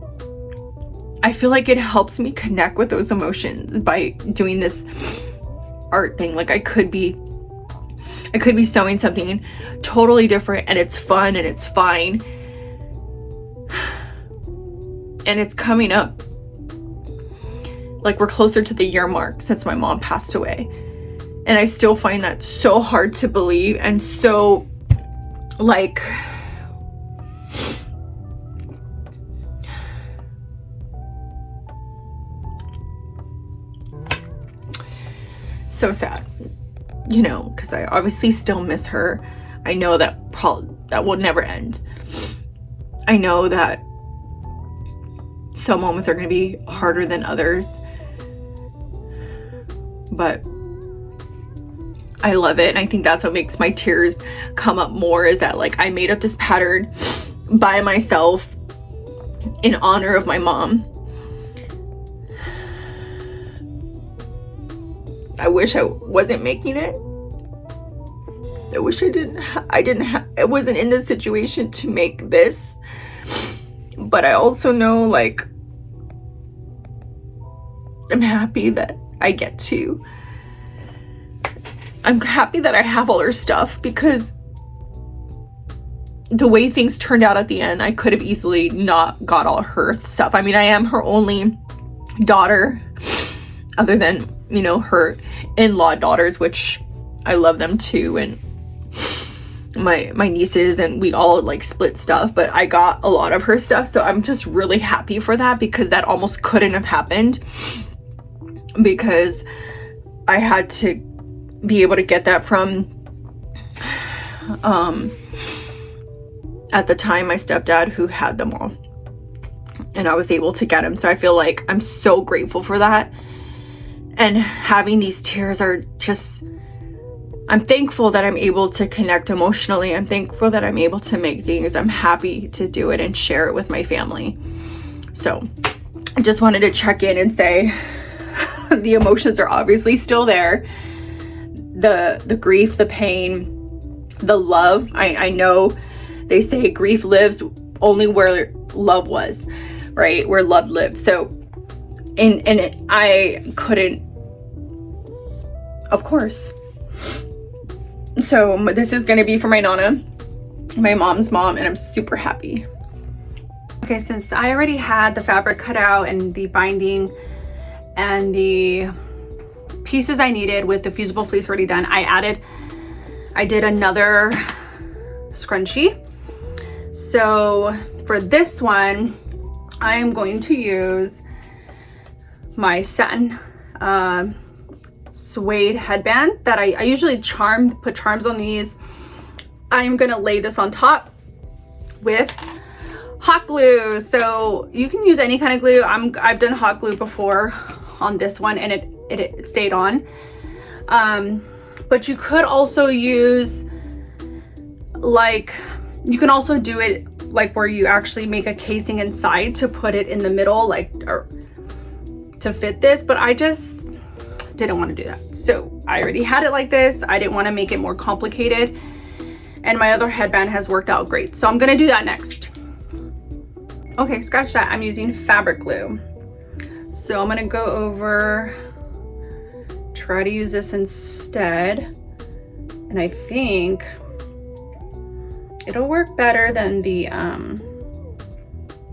S1: I feel like it helps me connect with those emotions by doing this art thing. Like I could be sewing something totally different, and it's fun and it's fine, and it's coming up, like we're closer to the year mark since my mom passed away, and I still find that so hard to believe, and so like so sad. you know, because I obviously still miss her. I know that that will never end. I know that some moments are going to be harder than others, but I love it. And I think that's what makes my tears come up more, is that like I made up this pattern by myself in honor of my mom. I wish I wasn't making it. I wish I wasn't in this situation to make this. But I also know, like, I'm happy that I get to. I'm happy that I have all her stuff, because the way things turned out at the end, I could have easily not got all her stuff. I mean, I am her only daughter, other than, you know, her in-law daughters, which I love them too, and my nieces, and we all like split stuff, but I got a lot of her stuff, so I'm just really happy for that, because that almost couldn't have happened, because I had to be able to get that from at the time my stepdad, who had them all, and I was able to get them. So I feel like I'm so grateful for that, and having these tears are just, I'm thankful that I'm able to connect emotionally. I'm thankful that I'm able to make things. I'm happy to do it and share it with my family. So I just wanted to check in and say the emotions are obviously still there. The grief, the pain, the love. I know they say grief lives only where love was, right? Where love lived. So, I couldn't, of course. So this is going to be for my Nana, my mom's mom, and I'm super happy. Okay, since I already had the fabric cut out and the binding and the pieces I needed with the fusible fleece already done, I did another scrunchie. So for this one, I am going to use my satin suede headband that I usually put charms on these. I'm gonna lay this on top with hot glue. So you can use any kind of glue. I've done hot glue before on this one, and it stayed on. But you could also use, like, you can also do it like where you actually make a casing inside to put it in the middle, like, or to fit this, but I just didn't want to do that. So I already had it like this. I didn't want to make it more complicated, and my other headband has worked out great. So I'm gonna do that next. Okay, scratch that. I'm using fabric glue. So I'm gonna go over, try to use this instead, and I think it'll work better than the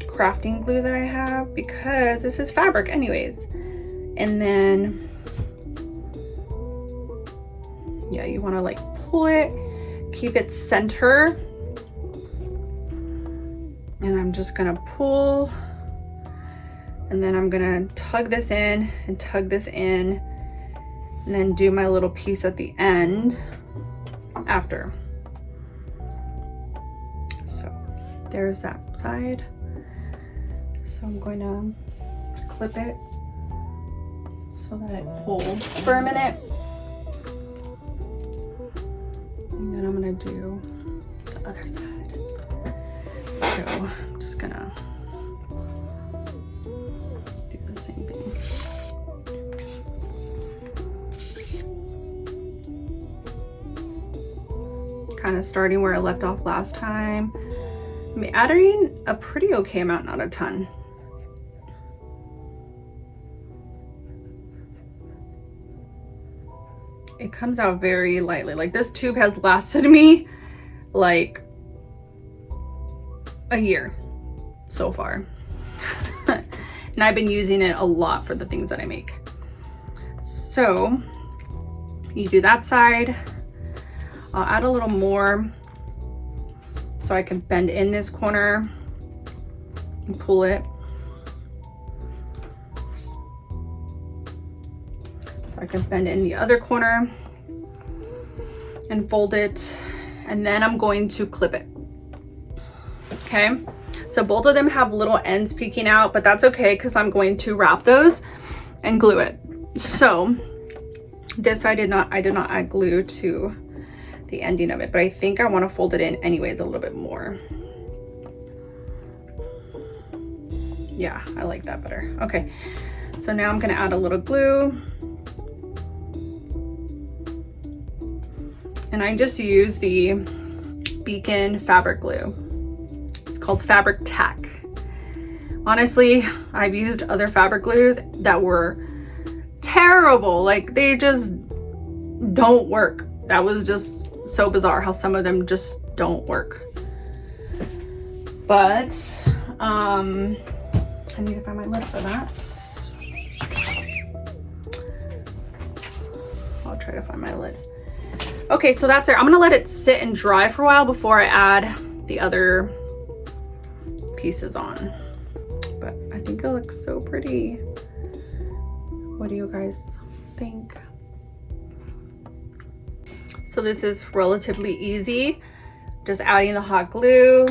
S1: crafting glue that I have, because this is fabric anyways. And then, yeah, you want to like pull it, keep it center, and I'm just gonna pull, and then I'm gonna tug this in and tug this in, and then do my little piece at the end after. So there's that side. So I'm going to clip it so that it holds for a minute. And then I'm gonna do the other side. So I'm just gonna do the same thing. Kind of starting where I left off last time. I'm adding a pretty okay amount, not a ton. It comes out very lightly. Like, this tube has lasted me like a year so far. And I've been using it a lot for the things that I make. So you do that side. I'll add a little more so I can bend in this corner and pull it. So I can bend in the other corner. and fold it, and then I'm going to clip it. Okay, so both of them have little ends peeking out, but that's okay because I'm going to wrap those and glue it. So this I did not add glue to the ending of it, but I think I want to fold it in anyways a little bit more. Yeah, I like that better. Okay, so now I'm gonna add a little glue. And I just use the Beacon fabric glue. It's called Fabric Tack. Honestly, I've used other fabric glues that were terrible. Like, they just don't work. That was just so bizarre how some of them just don't work. But I need to find my lid for that. I'll try to find my lid. Okay, so that's it. I'm gonna let it sit and dry for a while before I add the other pieces on. But I think it looks so pretty. What do you guys think? So this is relatively easy. Just adding the hot glue.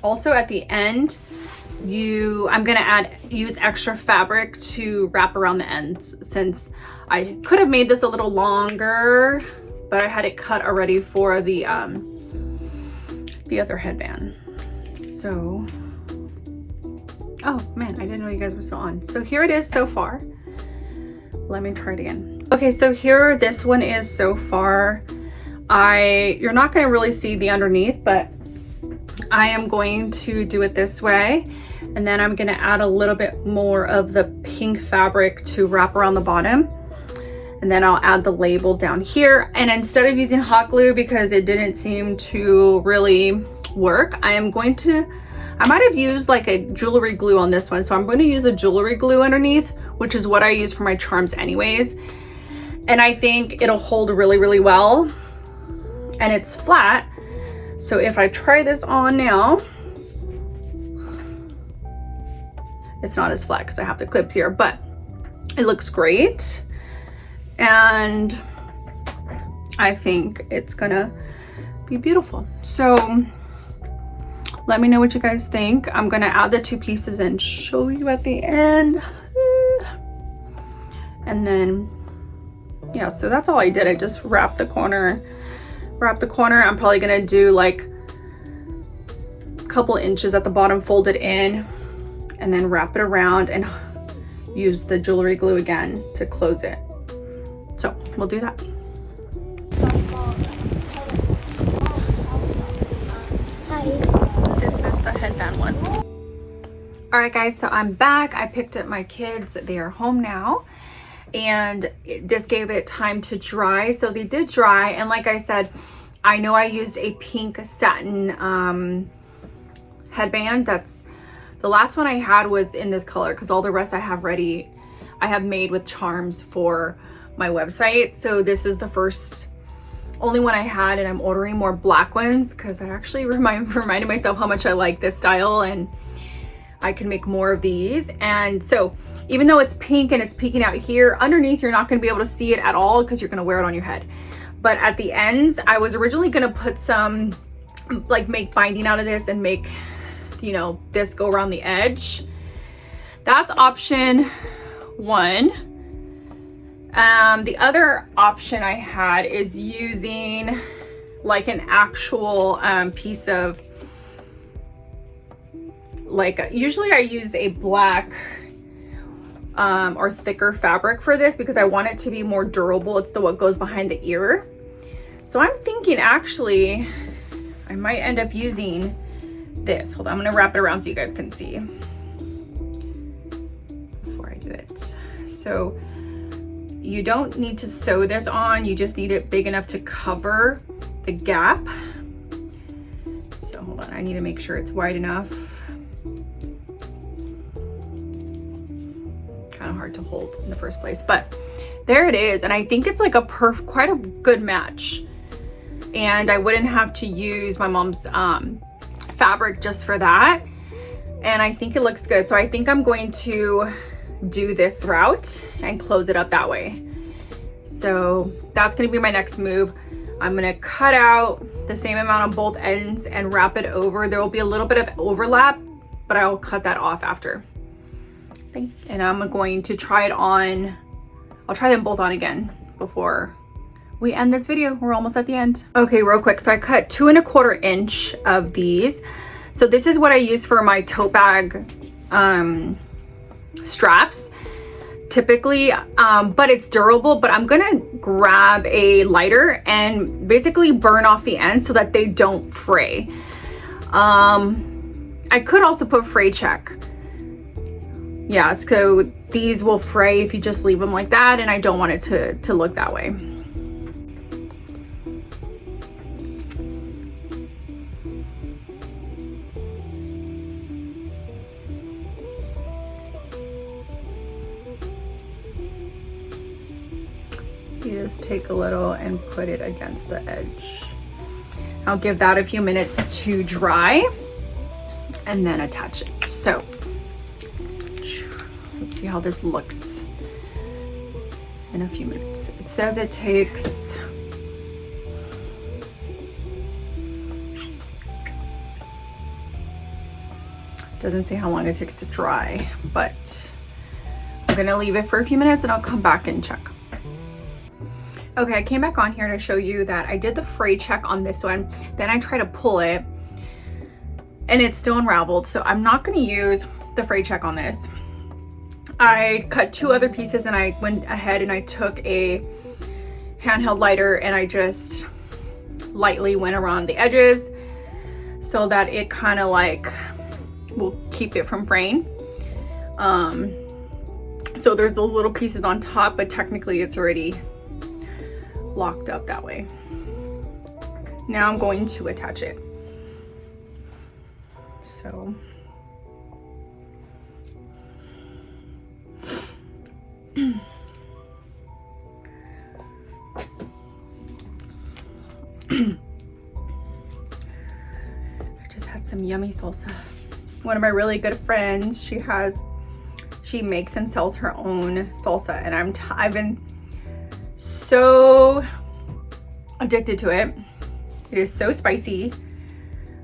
S1: Also at the end, I'm gonna use extra fabric to wrap around the ends, since I could have made this a little longer, but I had it cut already for the other headband. So, oh man, I didn't know you guys were still on. So here it is so far. Let me try it again. Okay, so here this one is so far. You're not gonna really see the underneath, but I am going to do it this way. And then I'm gonna add a little bit more of the pink fabric to wrap around the bottom. And then I'll add the label down here. And instead of using hot glue, because it didn't seem to really work, I might have used like a jewelry glue on this one. So I'm going to use a jewelry glue underneath, which is what I use for my charms anyways. And I think it'll hold really, really well. And it's flat. So if I try this on now, it's not as flat because I have the clips here, but it looks great. And I think it's gonna be beautiful. So let me know what you guys think. I'm gonna add the two pieces and show you at the end. And then, yeah, so that's all I did. I just wrapped the corner. I'm probably gonna do like a couple inches at the bottom, fold it in, and then wrap it around and use the jewelry glue again to close it. So we'll do that. This is the headband one. All right guys, so I'm back. I picked up my kids. They are home now. And this gave it time to dry. So they did dry. And like I said, I know I used a pink satin headband. That's the last one I had was in this color, because all the rest I have ready, I have made with charms for my website. So this is the only one I had, and I'm ordering more black ones because I actually reminded myself how much I like this style, and I can make more of these. And so even though it's pink and it's peeking out here, underneath you're not going to be able to see it at all because you're going to wear it on your head. But at the ends, I was originally going to put some, like, make binding out of this and make, you know, this go around the edge. That's option one. The other option I had is using like an actual piece of, like, usually I use a black or thicker fabric for this because I want it to be more durable. It's what goes behind the ear. So I'm thinking actually I might end up using this. Hold on, I'm gonna wrap it around so you guys can see before I do it. So you don't need to sew this on, you just need it big enough to cover the gap. So hold on, I need to make sure it's wide enough. Kind of hard to hold in the first place, but there it is. And I think it's like quite a good match. And I wouldn't have to use my mom's fabric just for that. And I think it looks good. So I think I'm going to do this route and close it up that way. So that's gonna be my next move. I'm gonna cut out the same amount on both ends and wrap it over. There will be a little bit of overlap, but I'll cut that off after. And I'm going to try it on, I'll try them both on again before we end this video. We're almost at the end. Okay, real quick. So I cut 2 1/4 inch of these. So this is what I use for my tote bag straps typically, but it's durable. But I'm gonna grab a lighter and basically burn off the ends so that they don't fray. I could also put fray check. Yeah, so these will fray if you just leave them like that, and I don't want it to look that way. You just take a little and put it against the edge. I'll give that a few minutes to dry and then attach it. So let's see how this looks in a few minutes. It says it takes doesn't say how long it takes to dry, but I'm gonna leave it for a few minutes and I'll come back and check. Okay, I came back on here to show you that I did the fray check on this one. Then I tried to pull it and it's still unraveled. So I'm not gonna use the fray check on this. I cut 2 other pieces and I went ahead and I took a handheld lighter and I just lightly went around the edges so that it kind of like will keep it from fraying. So there's those little pieces on top, but technically it's already locked up that way. Now I'm going to attach it. So I just had some yummy salsa. One of my really good friends, she makes and sells her own salsa, and I've been so addicted to it. It is so spicy,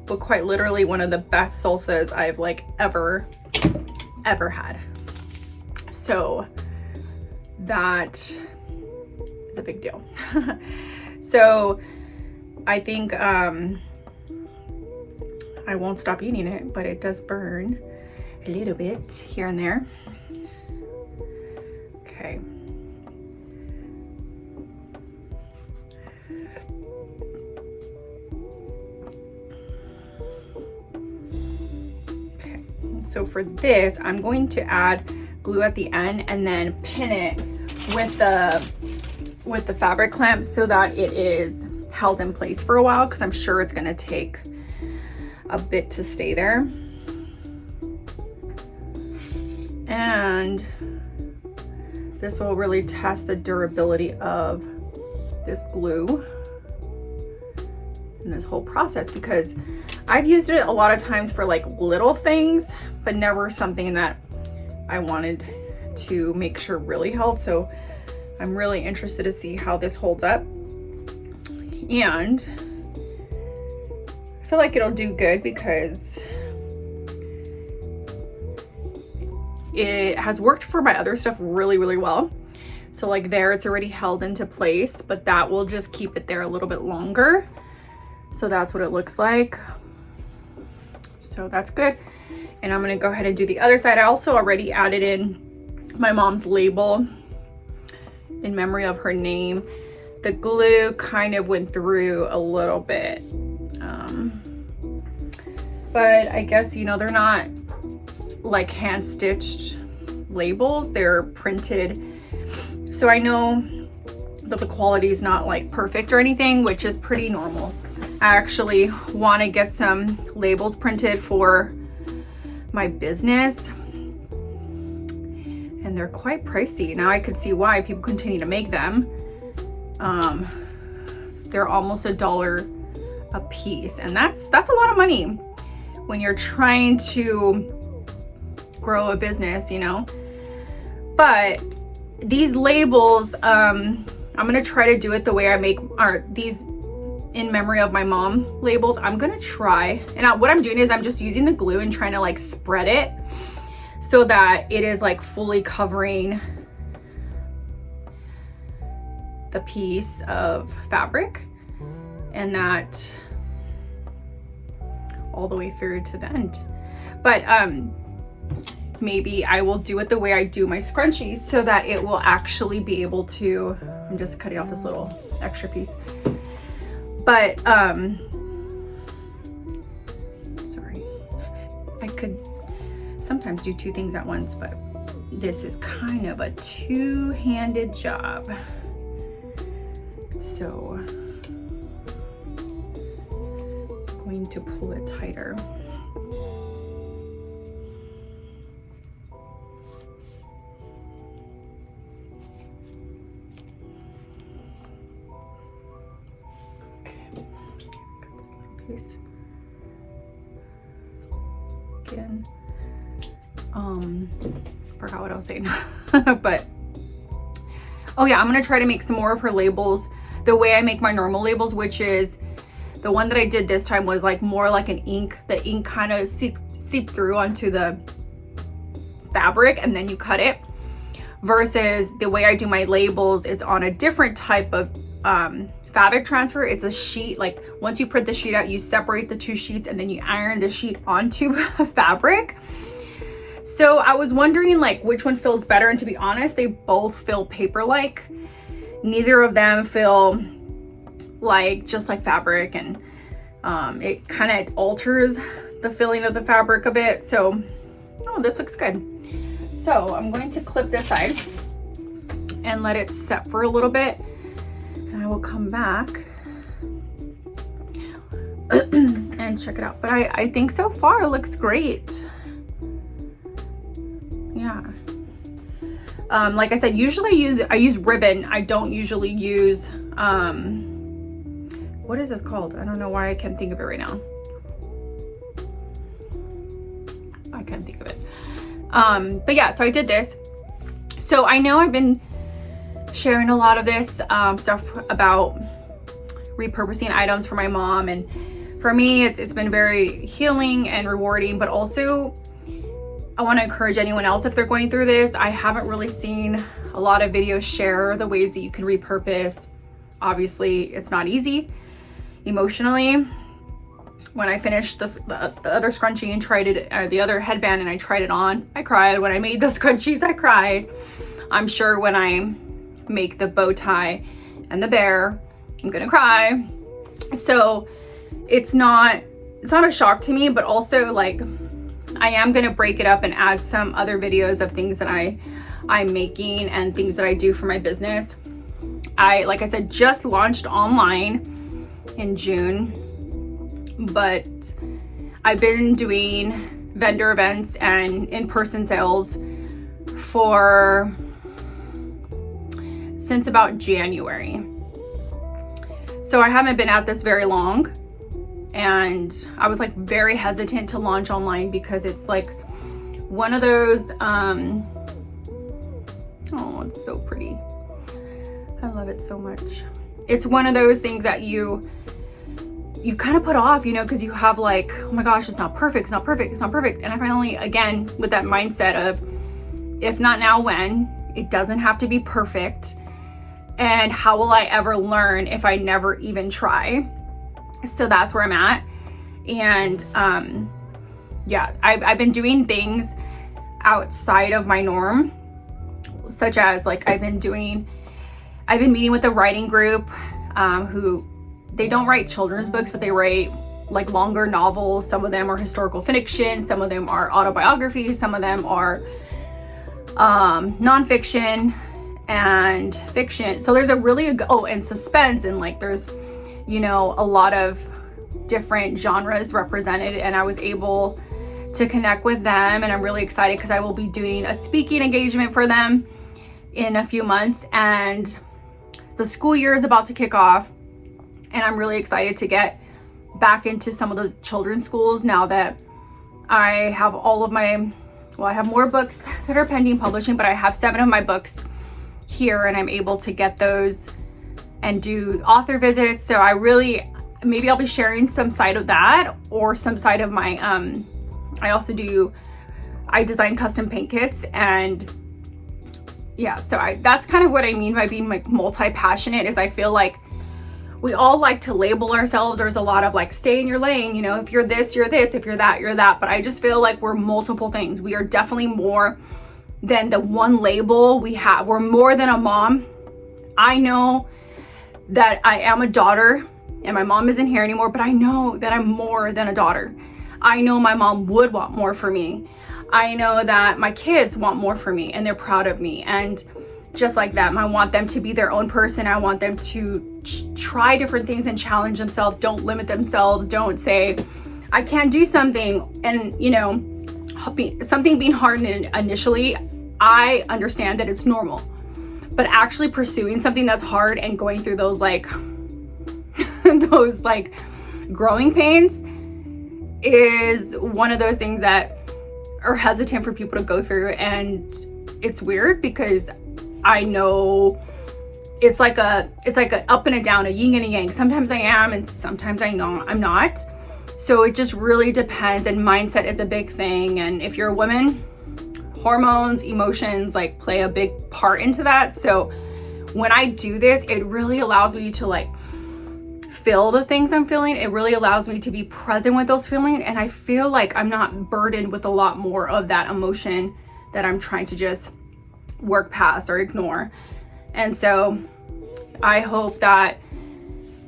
S1: but quite literally one of the best salsas I've like ever had. So that is a big deal. So I think I won't stop eating it, but it does burn a little bit here and there. Okay. So for this, I'm going to add glue at the end and then pin it with the fabric clamp so that it is held in place for a while, because I'm sure it's gonna take a bit to stay there. And this will really test the durability of this glue in this whole process, because I've used it a lot of times for like little things, but never something that I wanted to make sure really held. So I'm really interested to see how this holds up. And I feel like it'll do good because it has worked for my other stuff really, really well. So like there, it's already held into place, but that will just keep it there a little bit longer. So that's what it looks like. So that's good. And I'm gonna go ahead and do the other side. I also already added in my mom's label in memory of her name. The glue kind of went through a little bit. But I guess, you know, they're not like hand stitched labels, they're printed. So I know that the quality is not like perfect or anything, which is pretty normal. I actually want to get some labels printed for my business, and they're quite pricey. Now I could see why people continue to make them. They're almost $1 a piece, and that's a lot of money when you're trying to grow a business, you know. But these labels, I I'm gonna try to do it the way I make these in memory of my mom labels. I'm gonna try, and what I'm doing is I'm just using the glue and trying to like spread it so that it is like fully covering the piece of fabric, and that all the way through to the end. But maybe I will do it the way I do my scrunchies so that it will actually be able to, I'm just cutting off this little extra piece. But, sorry, I could sometimes do two things at once, but this is kind of a two-handed job. So, I'm going to pull it tighter. Again, forgot what I was saying. But oh yeah, I'm gonna try to make some more of her labels the way I make my normal labels, which is the one that I did this time was like more like an ink. The ink kind of seeped through onto the fabric and then you cut it, versus the way I do my labels, it's on a different type of fabric transfer. It's a sheet. Like once you print the sheet out, you separate the two sheets and then you iron the sheet onto fabric. So I was wondering like which one feels better, and to be honest, they both feel paper-like. Neither of them feel like just like fabric, and it kind of alters the feeling of the fabric a bit. So, oh, this looks good. So I'm going to clip this side and let it set for a little bit. I will come back and check it out. But I think so far it looks great. Yeah. Like I said, usually I use ribbon. I don't usually use, what is this called? I don't know why I can't think of it right now. I can't think of it. But yeah, so I did this. So I know I've been sharing a lot of this stuff about repurposing items for my mom, and for me it's been very healing and rewarding, but also I want to encourage anyone else if they're going through this. I haven't really seen a lot of videos share the ways that you can repurpose. Obviously it's not easy emotionally. When I finished the other scrunchie and tried it, the other headband, and I tried it on, I cried. When I made the scrunchies, I cried. I'm sure when I make the bow tie and the bear, I'm gonna cry. So it's not a shock to me, but also like I am gonna break it up and add some other videos of things that I'm making and things that I do for my business. Like I said, just launched online in June, but I've been doing vendor events and in-person sales since about January. So I haven't been at this very long, and I was like very hesitant to launch online because it's like one of those oh, it's so pretty. I love it so much. It's one of those things that you kind of put off, you know, because you have like, oh my gosh, it's not perfect, it's not perfect, it's not perfect. And I finally, again, with that mindset of if not now, when? It doesn't have to be perfect. And how will I ever learn if I never even try? So that's where I'm at. And yeah, I've been doing things outside of my norm, such as like I've been meeting with a writing group who, they don't write children's books, but they write like longer novels. Some of them are historical fiction, some of them are autobiographies, some of them are nonfiction and fiction. So there's and suspense, and like there's, you know, a lot of different genres represented, and I was able to connect with them, and I'm really excited because I will be doing a speaking engagement for them in a few months, and the school year is about to kick off. And I'm really excited to get back into some of the children's schools now that I have I have more books that are pending publishing, but I have 7 of my books here, and I'm able to get those and do author visits. So I really, maybe I'll be sharing some side of that, or some side of my, I design custom paint kits, and yeah, so that's kind of what I mean by being like multi-passionate, is I feel like we all like to label ourselves. There's a lot of like, stay in your lane, you know, if you're this, you're this, if you're that, you're that. But I just feel like we're multiple things. We are definitely more than the one label we have. We're more than a mom. I know that I am a daughter, and my mom isn't here anymore, but I know that I'm more than a daughter. I know my mom would want more for me. I know that my kids want more for me, and they're proud of me. And just like that, I want them to be their own person. I want them to try different things and challenge themselves. Don't limit themselves. Don't say, I can't do something. And, you know, something being hard initially, I understand that it's normal. But actually pursuing something that's hard and going through those like, those like growing pains is one of those things that are hesitant for people to go through. And it's weird because I know it's like a up and a down, a yin and a yang. Sometimes I am, and sometimes I'm not. So it just really depends, and mindset is a big thing. And if you're a woman, hormones, emotions like play a big part into that. So when I do this, it really allows me to like feel the things I'm feeling. It really allows me to be present with those feelings, and I feel like I'm not burdened with a lot more of that emotion that I'm trying to just work past or ignore. And so I hope that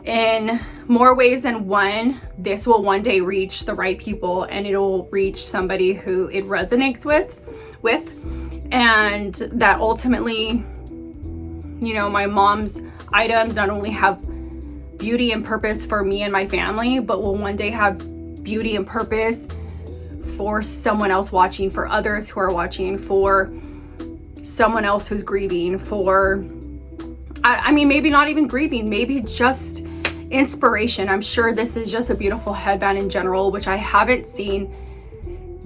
S1: in more ways than one, this will one day reach the right people, and it'll reach somebody who it resonates with, and that ultimately, you know, my mom's items not only have beauty and purpose for me and my family, but will one day have beauty and purpose for someone else watching, for others who are watching, for someone else who's grieving, for, I mean, maybe not even grieving, maybe just inspiration. I'm sure this is just a beautiful headband in general, which I haven't seen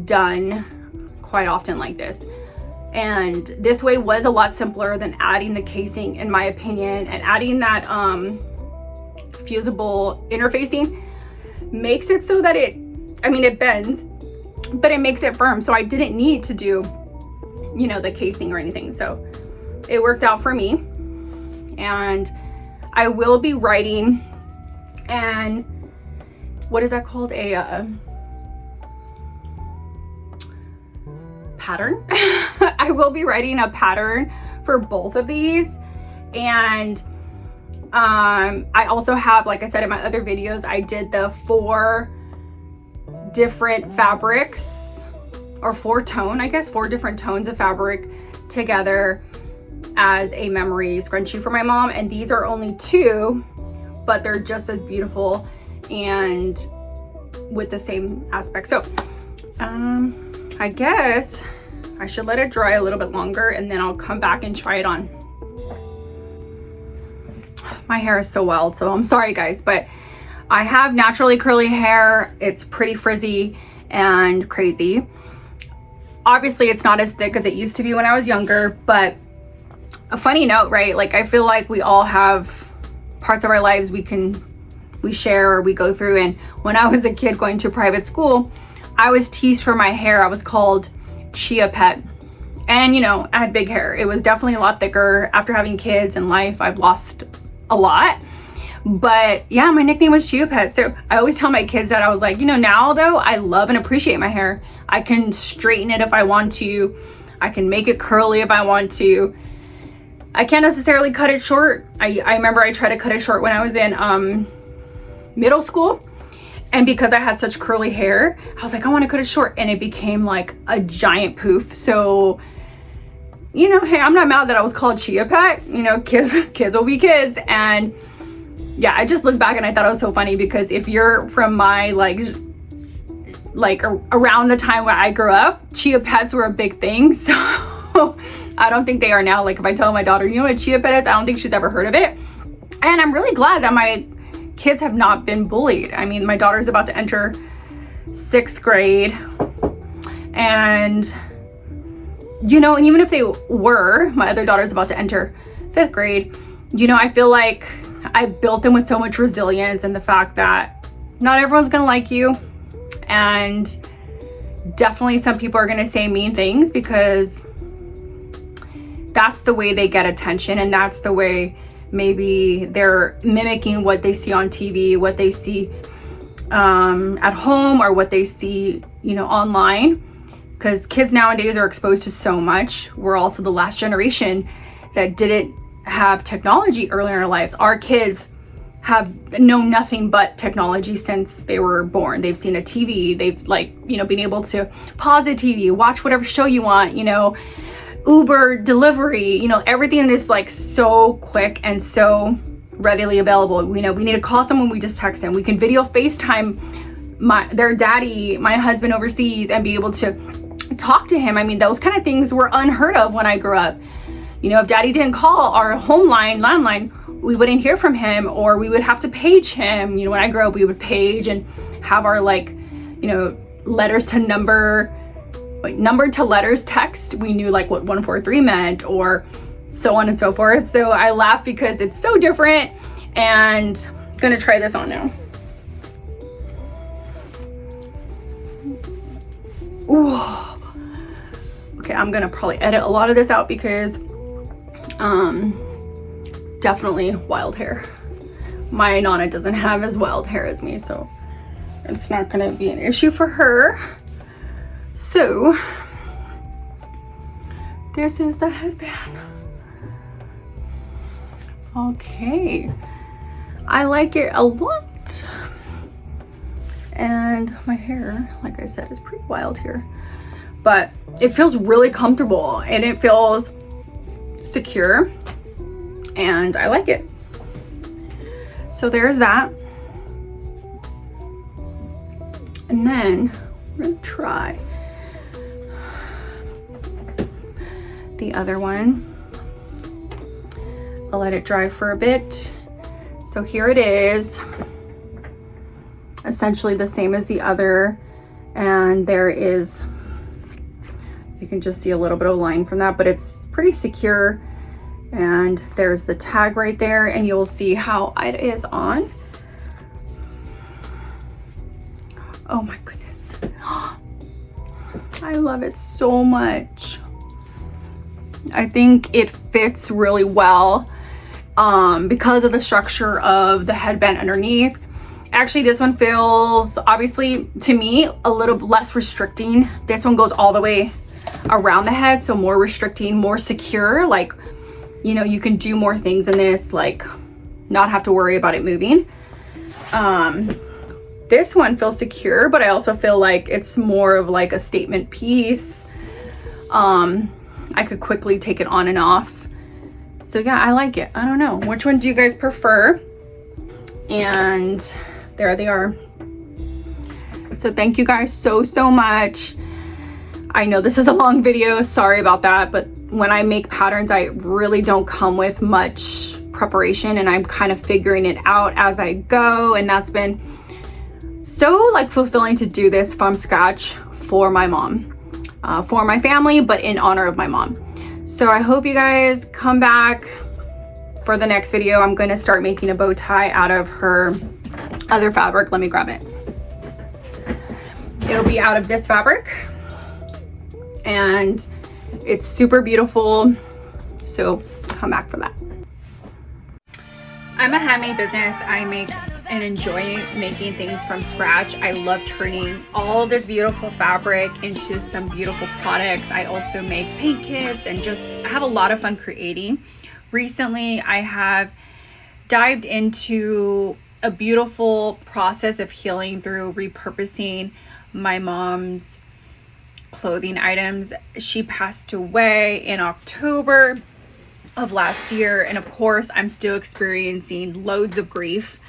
S1: done quite often like this. And this way was a lot simpler than adding the casing, in my opinion, and adding that fusible interfacing makes it so that it bends, but it makes it firm. So I didn't need to do, you know, the casing or anything. So it worked out for me. And I will be writing an, what is that called? A pattern. I will be writing a pattern for both of these. And I also have, like I said in my other videos, I did the 4 different fabrics, or 4 different tones of fabric together as a memory scrunchie for my mom. And these are only 2, but they're just as beautiful and with the same aspect. So I guess I should let it dry a little bit longer, and then I'll come back and try it on. My hair is so wild, so I'm sorry guys, but I have naturally curly hair. It's pretty frizzy and crazy. Obviously it's not as thick as it used to be when I was younger, but a funny note, right? Like, I feel like we all have parts of our lives we share or we go through. And when I was a kid going to private school, I was teased for my hair. I was called Chia Pet. And you know, I had big hair. It was definitely a lot thicker. After having kids and life, I've lost a lot. But yeah, my nickname was Chia Pet. So I always tell my kids that. I was like, you know, now though, I love and appreciate my hair. I can straighten it if I want to. I can make it curly if I want to. I can't necessarily cut it short. I remember I tried to cut it short when I was in middle school. And because I had such curly hair, I was like, I want to cut it short. And it became like a giant poof. So, you know, hey, I'm not mad that I was called Chia Pet. You know, kids will be kids. And yeah, I just look back and I thought it was so funny, because if you're from my like around the time where I grew up, Chia Pets were a big thing. So I don't think they are now. Like, if I tell my daughter, you know what Chia Pet is, I don't think she's ever heard of it. And I'm really glad that my kids have not been bullied. I mean, my daughter's about to enter 6th grade, and you know, and even if they were, my other daughter's about to enter 5th grade, you know, I feel like I built them with so much resilience, and the fact that not everyone's gonna like you, and definitely some people are gonna say mean things, because that's the way they get attention, and that's the way maybe they're mimicking what they see on TV, what they see at home, or what they see, you know, online. Because kids nowadays are exposed to so much. We're also the last generation that didn't have technology early in our lives. Our kids have known nothing but technology since they were born. They've seen a TV, they've, like, you know, been able to pause a TV, watch whatever show you want, you know, Uber delivery, you know, everything is like so quick and so readily available. You know, we need to call someone, we just text them. We can video FaceTime their daddy, my husband overseas, and be able to talk to him. I mean, those kind of things were unheard of when I grew up. You know, if daddy didn't call our home line, landline, we wouldn't hear from him, or we would have to page him. You know, when I grew up, we would page and have our, like, you know, letters to number to letters text. We knew like what 143 meant, or so on and so forth. So I laugh because it's so different, and I'm gonna try this on now. Ooh. Okay, I'm gonna probably edit a lot of this out because definitely wild hair. My Nana doesn't have as wild hair as me, so it's not gonna be an issue for her. So this is the headband. Okay, I like it a lot, and my hair, like I said, is pretty wild here, but it feels really comfortable and it feels secure, and I like it. So there's that, and then we're gonna try the other one. I'll let it dry for a bit. So here it is, essentially the same as the other, and there is, you can just see a little bit of line from that, but it's pretty secure. And there's the tag right there, and you'll see how it is on. Oh my goodness. I love it so much. I think it fits really well because of the structure of the headband underneath. Actually, this one feels, obviously to me, a little less restricting. This one goes all the way around the head, so more restricting, more secure. Like, you know, you can do more things in this, like not have to worry about it moving. This one feels secure, but I also feel like it's more of like a statement piece. I could quickly take it on and off. So yeah, I like it. I don't know. Which one do you guys prefer? And there they are. So thank you guys so much. I know this is a long video, sorry about that, but when I make patterns, I really don't come with much preparation, and I'm kind of figuring it out as I go, and that's been so like fulfilling to do this from scratch for my mom, for my family, but in honor of my mom. So I hope you guys come back for the next video. I'm gonna start making a bow tie out of her other fabric. Let me grab it. It'll be out of this fabric, and it's super beautiful, so come back for that. I'm a handmade business. I make and enjoy making things from scratch. I love turning all this beautiful fabric into some beautiful products. I also make paint kits and just have a lot of fun creating. Recently, I have dived into a beautiful process of healing through repurposing my mom's clothing items. She passed away in October of last year, and of course I'm still experiencing loads of grief.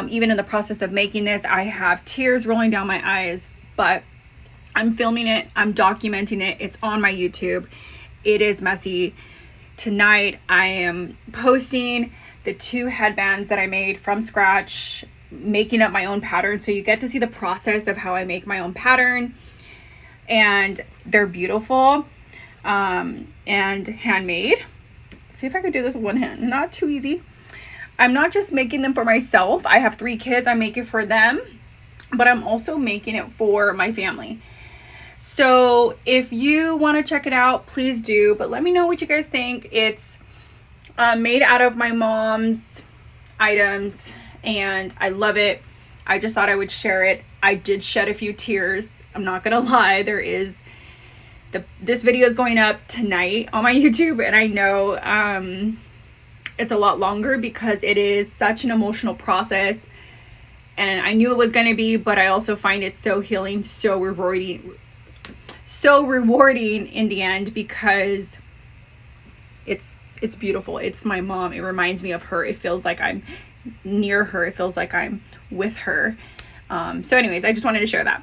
S1: Even in the process of making this, I have tears rolling down my eyes, but I'm filming it, I'm documenting it, it's on my YouTube. It is messy. Tonight I am posting the 2 headbands that I made from scratch, making up my own pattern, so you get to see the process of how I make my own pattern. And they're beautiful and handmade. Let's see if I could do this with one hand. Not too easy. I'm not just making them for myself. I have 3 kids. I make it for them, but I'm also making it for my family. So if you want to check it out, please do. But let me know what you guys think. It's made out of my mom's items, and I love it. I just thought I would share it. I did shed a few tears. I'm not gonna lie. This video is going up tonight on my YouTube, and I know it's a lot longer because it is such an emotional process, and I knew it was gonna be, but I also find it so healing, so rewarding in the end, because it's beautiful. It's my mom. It reminds me of her. It feels like I'm near her. It feels like I'm with her. So anyways, I just wanted to share that.